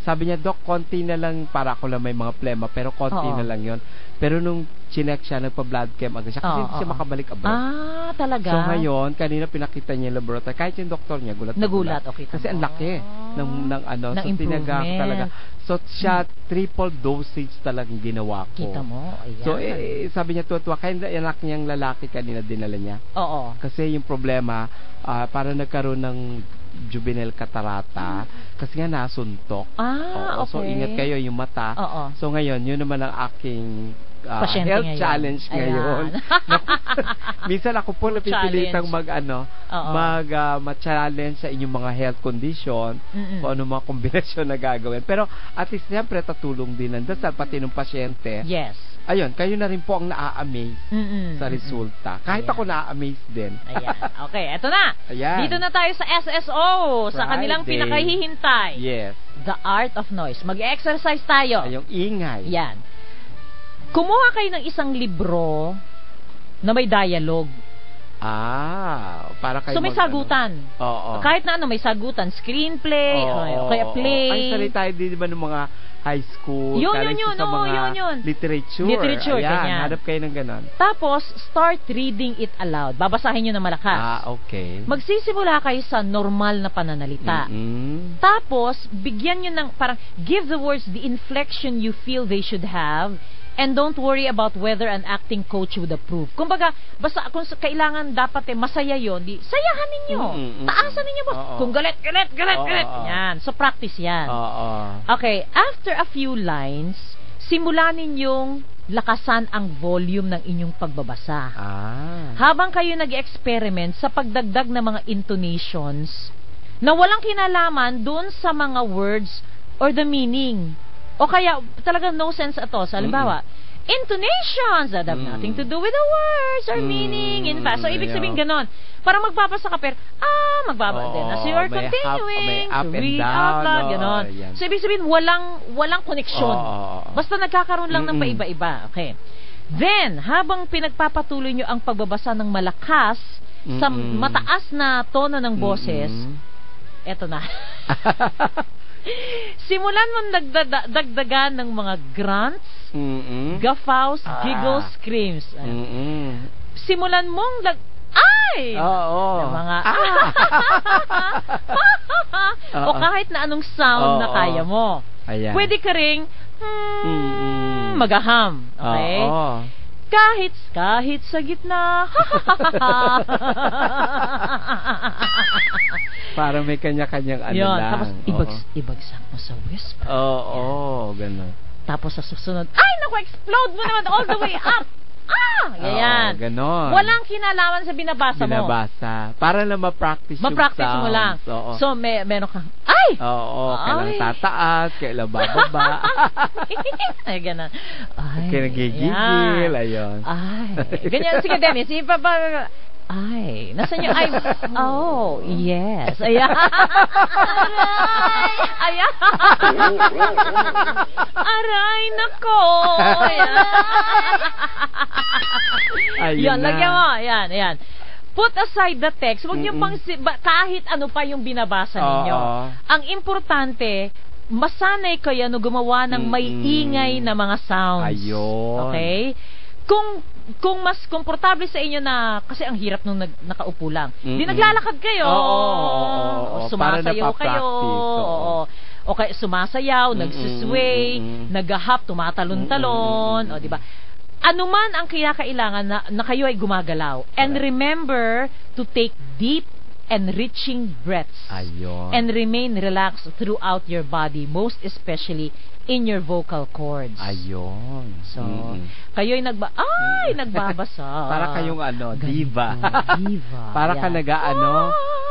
Sabi niya, Doc, konti na lang, para ako lang may mga plema, pero konti na lang yon. Pero nung chinek siya, nagpa-blood chem agad siya, kasi hindi siya makabalik abroad. Talaga? So ngayon, kanina pinakita niya yung laboratory, kahit yung doktor niya, nagulat. Okay. Kasi ang laki ng ng so tinaga talaga. So siya, triple dosage talagang ginawa ko. Kita mo? Ayan. So sabi niya, tuwa, kaya yung anak niyang lalaki kanina dinala niya. Kasi yung problema, para nagkaroon ng juvenile catarata, kasi nga nasuntok. Okay. So ingat kayo yung mata. So ngayon, yun naman ang aking health ngayon. Challenge ngayon. Minsan ako po napipilitang ma-challenge sa inyong mga health condition, kung ano mga kombinasyon na gagawin. Pero at least siyempre tatulong din ng dasal pati ng pasyente. Yes. Ayun, kayo na rin po ang naa-amaze sa resulta. Kahit ako naa-amaze din. Ayan. Okay, eto na. Ayan. Dito na tayo sa SSO, sa kanilang pinakahihintay. Yes. The Art of Noise. Mag-exercise tayo. Yung ingay. Yan. Kumuha kayo ng isang libro na may dialogue. Para kayo so may sagutan. Kahit na may sagutan, screenplay, o kaya play. Ay, salita di ba ng mga high school, yun, sa mga literature. Ganyan. Hanap kayo ng ganon. Tapos, start reading it aloud. Babasahin nyo na malakas. Okay. Magsisimula kayo sa normal na pananalita. Tapos, bigyan nyo ng, parang, give the words the inflection you feel they should have, and don't worry about whether an acting coach would approve. Kumbaga, basta kung kailangan dapat masaya yon, sayahan ninyo. Taasan ninyo ba? Kung galit. Yan. So, practice yan. Okay. After a few lines, simulan ninyong lakasan ang volume ng inyong pagbabasa. Habang kayo nag-experiment sa pagdagdag ng mga intonations na walang kinalaman doon sa mga words or the meaning. O kaya, talagang no sense ato. So, halimbawa, intonations that have nothing to do with the words or meaning. In fact, so ibig sabihin ganon. Parang magbabasa ka pero, then as you are continuing to read out loud, ganon. So ibig sabihin, walang koneksyon. Basta nagkakaroon lang ng paiba-iba. Okay. Then, habang pinagpapatuloy nyo ang pagbabasa ng malakas sa mataas na tono ng boses, eto na. Simulan mo dagdagan ng mga grunts, guffaws, giggles, screams. Simulan mong ng mga o kahit na anong sound na kaya mo. Pwede ka ring magaham. Okay? Kahit sa gitna. Para may kanya-kanyang ano yun, lang. Tapos ibagsak mo sa whisper. Ganun. Tapos sa susunod, explode mo naman all the way up. Ganyan. Ganon. Walang kinalaman sa binabasa mo. Para lang ma-practice yung sounds. Mo lang. So, meron kang, kailang tataas, kailang bababa. Ay, ganon. Kailang gigigil, ayun. Ganyan. Sige, Dennis, nasan yung yes. Ayan. Aray, nako. Ayan. Lagyan mo. Ayan. Put aside the text. Huwag niyo pang kahit ano pa yung binabasa ninyo. Ang importante, masanay kayo gumawa ng may ingay na mga sounds. Ayun. Okay? Kung mas komportable sa inyo na, kasi ang hirap nung nakaupo lang. Di naglalakad kayo. Sumasayaw kayo. Okay, sumasayaw, nagsisway, naghahap, tumatalon-talon. O, di ba? Ano man ang kailangan na kayo ay gumagalaw. And remember to take deep enriching breaths. Ayun. And remain relaxed throughout your body, most especially in your vocal cords. Ayun. So, kayo'y nagbabasa. Para kayong diva. Diva. Para ka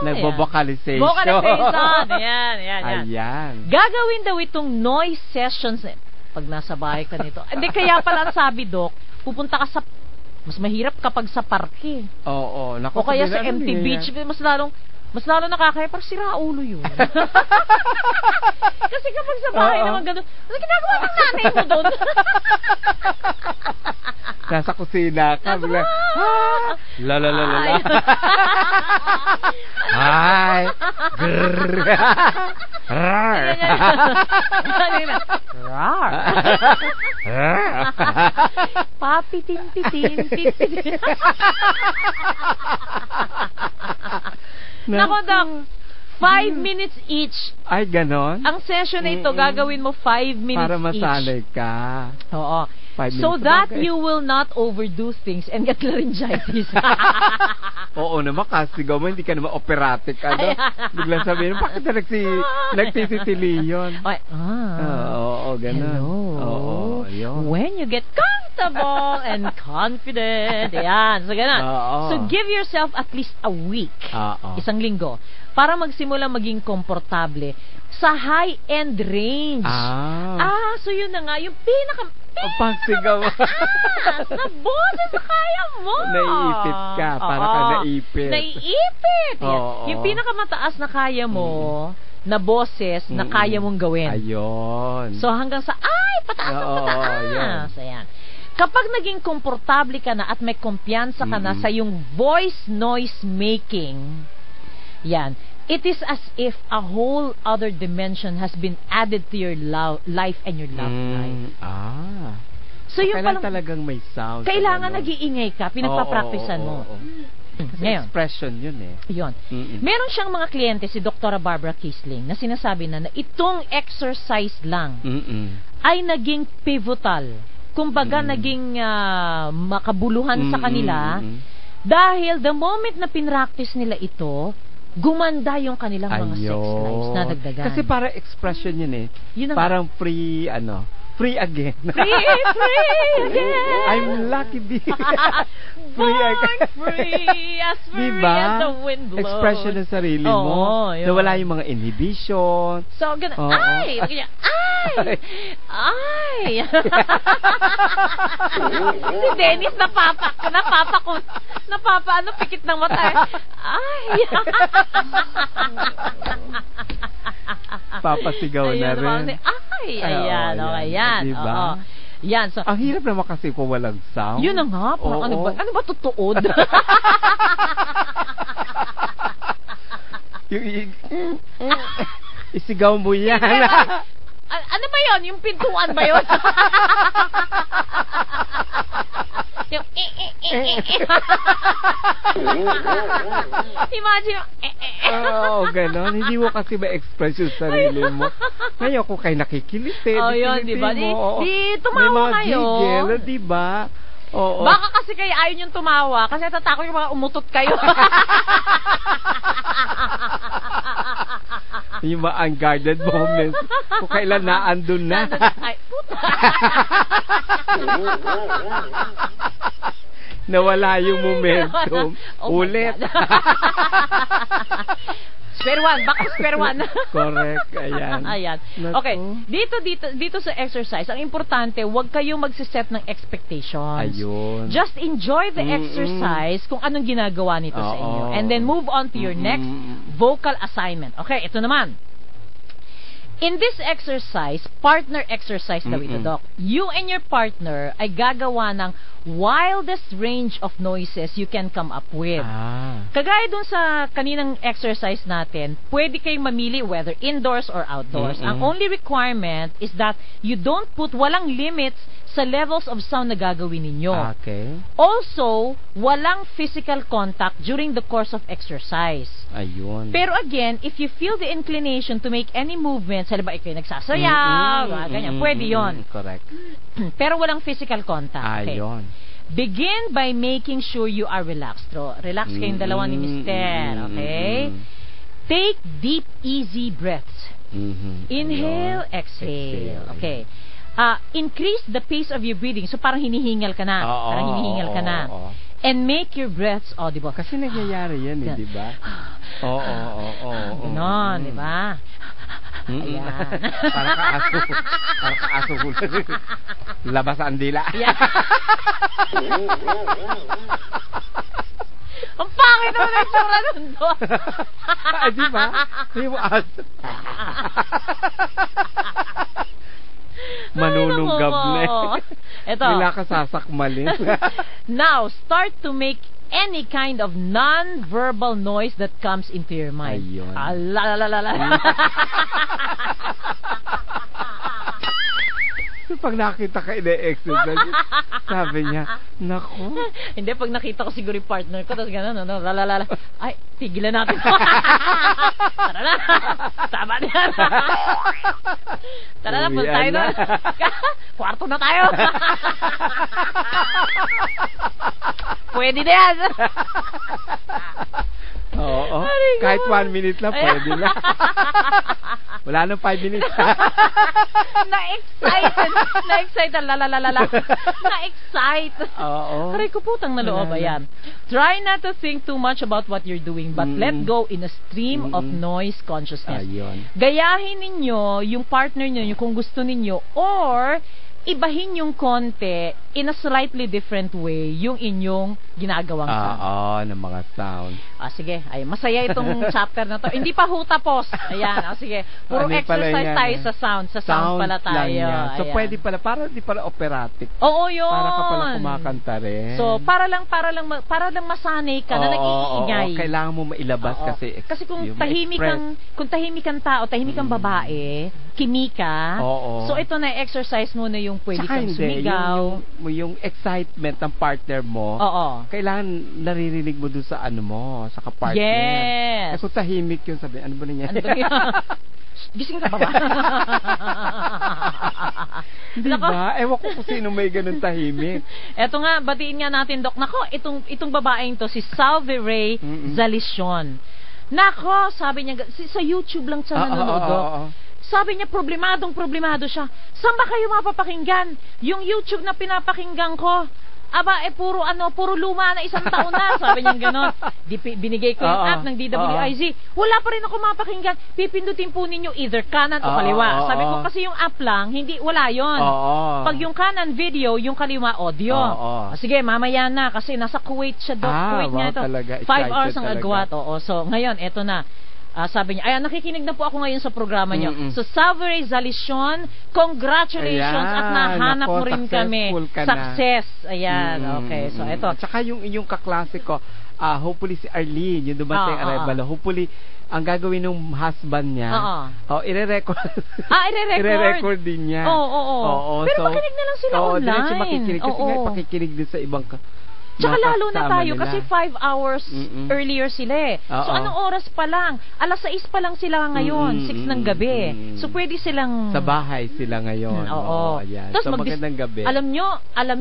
nagbo-vocalization. Vocalization. Ayan. Ayan. Gagawin daw itong noise sessions pag nasa bahay ka nito. Hindi, kaya pala sabi, Doc, pupunta ka mas mahirap kapag sa parke. O kaya sa empty beach, mas lalo nakakaya, parang sira ulo yun. Kasi kapag sa bahay naman gano'n, ano ginagawa ng nanay mo doon? Nasa kusina ka. La. Hi. Grrr. Rar. Papitin-pitin. Nako, Doc, 5 minutes each. Ay, ganon? Ang session na ito, gagawin mo 5 minutes para masanay each. ka. Oo. So that you will not overdo things and get laryngitis. Oo naman, kasi mo, hindi ka naman operatic. Biglang sabihin, bakit na nagtititili yun? Oo, ganon. Hello. Yun. When you get comfortable and confident. Ayan. So, ganon. So, give yourself at least a week. Isang linggo. Para magsimula maging komportable sa high-end range. So yun na nga, yung pagsigaw na boses na kaya mo. Naiipit ka, para ka naipit. Naiipit. Yung pinakamataas na kaya mo, na boses na kaya mong gawin. Ayun. So hanggang sa, pataas na pataas. Ayan. Kapag naging komportable ka na at may kumpiyansa ka na sa yung voice noise making, yan, it is as if a whole other dimension has been added to your life and your love life. So yung kailangan talagang may sound. Kailangan nag-iingay ka, pinagpa-practicean mo. Ngayon, expression yun Yun. Meron siyang mga kliyente, si Dr. Barbara Kisling, na sinasabi na itong exercise lang ay naging pivotal. Kumbaga, naging makabuluhan sa kanila dahil the moment na pinractice nila ito, gumanda yung kanilang mga sex lives na dagdagan. Kasi para expression yun yun parang Free again. Free again. I'm lucky bee. Born free, as free as the wind blows. Expression ng sarili mo. Nawala yung mga inhibition. So, ay! Ay! Si Dennis, pikit ng mata. Ay! Papasigaw na rin. Ay! Ayan, okay, yan. Diba? Yan, so, ang hirap naman kasi kung walang sound. Yun na nga, ano ba tutuod? Isigaw mo yan. Ano ba yun? Yung pintuan ba yun? Yung imagine ganon. Hindi mo kasi ma-express yung sarili mo. Ngayon kung kayo nakikiliti, yun, diba? Di tumawa kayo. May mga diba? Oo. Baka kasi kayo ayaw niyong tumawa kasi tatakot yung mga umutot kayo. Yung mga unguarded moments kung kailan naandun na. Ay, puta. Nawala yung momentum. Ulit. Square one, back to square one. Correct, ayan. Ayan. Okay, dito sa exercise, ang importante, huwag kayong magsiset ng expectations. Ayun. Just enjoy the exercise kung anong ginagawa nito sa inyo. And then move on to your next vocal assignment. Okay, ito naman. In this exercise, partner exercise daw ito, Doc. You and your partner ay gagawa ng wildest range of noises you can come up with. Kagaya dun sa kaninang exercise natin, pwede kayong mamili whether indoors or outdoors. Ang only requirement is that you don't put walang limits sa levels of sound na gagawin ninyo. Okay. Also, walang physical contact during the course of exercise. Ayun. Pero again, if you feel the inclination to make any movements, halimbawa ikaw nagsasayaw, ganyan, pwede yon. Correct. Pero walang physical contact. Okay. Ayun. Begin by making sure you are relaxed. Relax kayong dalawa ni Mister. Okay? Take deep, easy breaths. Inhale, exhale. Okay. Increase the pace of your breathing. So parang hinihingal ka na. And make your breaths audible. Kasi nangyayari yan di ba? Ganon, di ba? Ayan. Parang kaaso. Labas ang dila. Ang pangit naman ang tsura nun doon. Di ba? Hindi mo aso. Manununggab na. Ito. Wala ka sasakmalin. Now, start to make any kind of non-verbal noise that comes into your mind. Ayun. Pag nakita ka ina-exercise, sabi niya, naku. Hindi, pag nakita ko siguro yung partner ko, tapos gano'n, lalalala. Ay, tigilan natin. Tara na. Tama na yan. Tara na, punta tayo na. Kwarto na tayo. Pwede na yan. Oo. Kahit 1 minute lang, pwede na. Wala nang 5 minutes. Na-excite. Na-excite. Oo. Aray ko putang na loob. Ayan. Try not to think too much about what you're doing, but let go in a stream of noise consciousness. Ayun. Gayahin ninyo yung partner nyo kung gusto ninyo, or ibahin yung konti in a slightly different way yung inyong ginagawang sound. Ng mga sound. Sige. Ay, masaya itong chapter na to. Hindi pa sige. Sige. Puro exercise tayo sa sound. Sa sound pala tayo. So, pwede pala, di pala operatic. Oo, yun. Para ka pala kumakanta rin. So, para lang masanay ka na nag-iingay. Kailangan mo mailabas kasi kung tahimik kang tao, tahimik kang babae, kimika. So, ito na exercise mo na yung pwede kang sumigaw. Yung excitement ng partner mo, kailangan naririnig mo dun sa sa kapartner. Yes. Kung tahimik yun, sabi, ano ba niya? Gising ka ba ba? Di ba? Ewan ko kung sino may ganun tahimik. Eto nga, batiin nga natin, Doc. Nako, itong babaeng to, si Salve Ray Zalicion. Nako, sabi niya, sa YouTube lang siya nanonood, Doc. Sabi niya, problemado siya. Saan ba kayo mapapakinggan? Yung YouTube na pinapakinggan ko, aba, puro luma na 1 taon na. Sabi niya gano'n. Binigay ko yung app ng DWIZ. Wala pa rin ako mapakinggan. Pipindutin po ninyo either kanan o kaliwa. Sabi ko kasi yung app lang, wala yon. Pag yung kanan video, yung kaliwa audio. Sige, mamaya na. Kasi nasa Kuwait siya, Doc. Kuwait niya ito. 5 hours ang agwat. So, ngayon, eto na. Sabi niya, nakikinig na po ako ngayon sa programa niyo. So, Salve Zalicion, congratulations at nahanap mo rin kami. Success. Ayan, okay. So, ito. At saka yung inyong kaklase ko, hopefully si Arlene, yung dumating Arevalo, hopefully, ang gagawin ng husband niya, ire-record. Ire-record din niya. Pero makinig na lang sila online. Diretso makikinig. Kasi nga, pakikinig din sa ibang Tsaka lalo na tayo kasi 5 hours earlier sila eh. So anong oras pa lang? 6:00 pa lang sila ngayon, 6 ng gabi. So pwede silang sa bahay sila ngayon. Ayan. So magandang gabi. Alam nyo,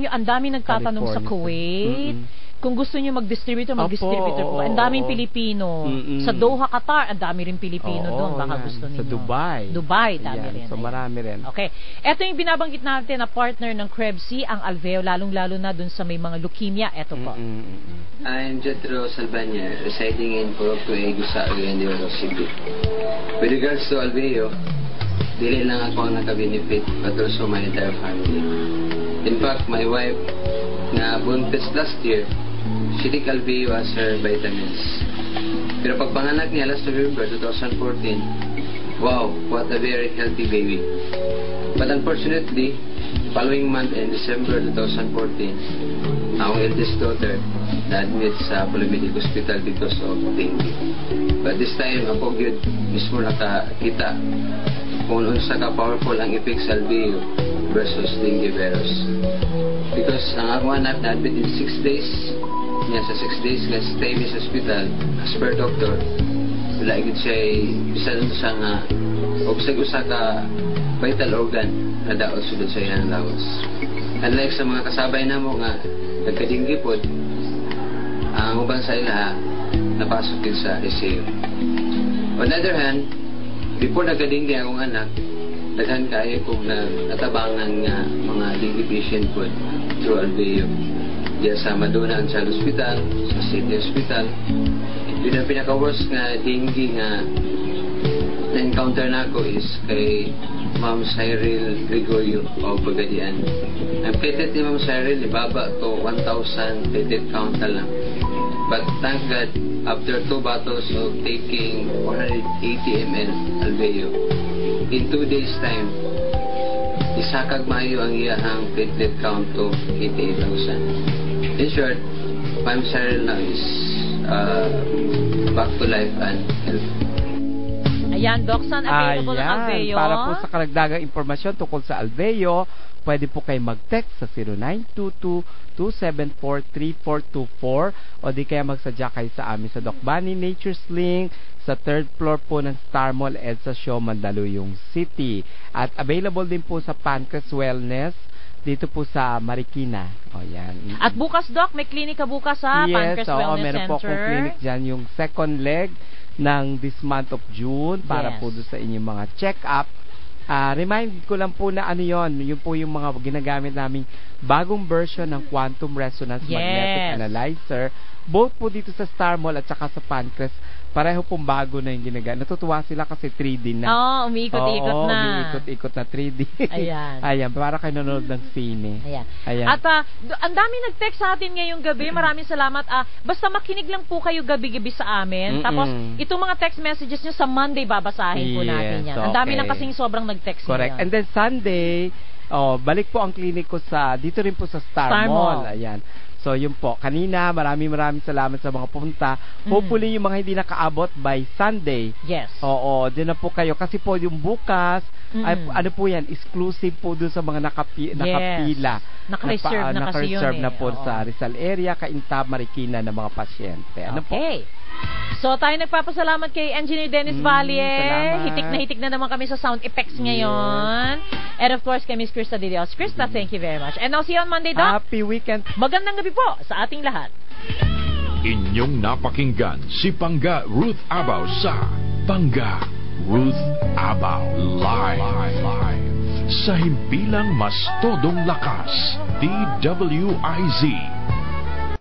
ang dami nagtatanong sa Kuwait. Kung gusto niyo mag-distributor po. Ang daming Pilipino. Sa Doha, Qatar, ang dami rin Pilipino doon. Baka gusto niyo. Sa Dubai, dami rin. So marami rin. Okay. Ito yung binabanggit natin na partner ng Krebs, ang Alveo, lalong-lalo na doon sa may mga leukemia. Ito po. I'm Jetro Salvania, residing in Porto Egusa, Oriental City. With regards to Alveo, dili lang ako ang naka-benefit, but also my entire family. In fact, my wife na buntis last year, she took Alveo as her vitamins. Pero pagpanganak niya last November 2014, wow, what a very healthy baby. But unfortunately, following month in December 2014, ang eldest daughter na-admit sa Polymedic Hospital because of dengue. But this time, ako gyud mismo nakakita kung unsa ka powerful ang effect sa Alveo versus dengue virus. Because ang ako anak na-admit in 6 days, niya sa 6 days nga stay sa hospital, as per doctor, wala gid siya bisan sa nga usa ka vital organ na daot sudod sa iyang lawas. Unlike sa mga kasabay namo nga nagkadinggi pod, ang uban sa ila napasok din sa ICU. On the other hand, before nagkadinggi akong anak, daghan kaayo kong natabangan nga mga dengue patient pod through Alveo. Diya sa Maduna Child Hospital, sa City Hospital. Yun ang pinaka-worst nga dengue nga na-encounter na ako is kay Ma'am Cyril Gregorio o Pagadian. Ang platelet ni Ma'am Cyril, ibaba to 1,000 platelet count na lang. But thank God, after 2 bottles of taking 480 ml Alveo, in 2 days time, isakag maayo ang iyahang platelet count to 88,000. In short, Ma'am Cyril now is back to life and health. Ayan, Doc, saan available ang Alveo? Para po sa karagdagang impormasyon tungkol sa Alveo, pwede po kayo mag-text sa 0922-274-3424 o di kaya magsadya kayo sa amin sa Doc Bunny Nature's Link sa 3rd floor po ng Star Mall EDSA Show, Mandaluyong City. At available din po sa Pancras Wellness dito po sa Marikina. O yan. At bukas, Doc, may klinika bukas sa Pancras Wellness meron Center. Po akong clinic dyan, yung second leg ng this month of June para po doon sa inyong mga check-up. Remind ko lang po na yun po yung mga ginagamit naming bagong version ng Quantum Resonance Magnetic Analyzer. Both po dito sa Star Mall at saka sa Pancras. Pareho pong bago na yung ginagamit. Natutuwa sila kasi 3D na. Umiikot-ikot na. Umiikot-ikot na 3D. Ayan. Ayan, para kayo nanonood ng sine. Ayan. At ang dami nag-text sa atin ngayong gabi. Maraming salamat. Basta makinig lang po kayo gabi-gabi sa amin. Tapos, itong mga text messages nyo sa Monday babasahin po natin yan. Ang dami na kasing sobrang nag-text. Correct. And then Sunday, balik po ang clinic ko dito rin po sa Star Mall. Ayan. So, yun po. Kanina, maraming salamat sa mga pumunta. Hopefully, yung mga hindi nakaabot by Sunday. Yes. Oo, din na po kayo. Kasi po, yung bukas, ay, ano po yan, exclusive po dun sa mga nakapila. Naka-reserve na kasi yun na po sa Rizal area, Cainta, Marikina ng mga pasyente. Ano po? So, tayo nagpapasalamat kay Engineer Dennis Valle. Hitik na naman kami sa sound effects ngayon. And of course, kay Miss Krista De Dios. Krista, thank you very much. And I'll see you on Monday, Doc. Happy weekend. Magandang gabi po sa ating lahat. Inyong napakinggan si Pangga Ruth Abaw sa Pangga Ruth Abaw live sa himpilang mas todong lakas, DWIZ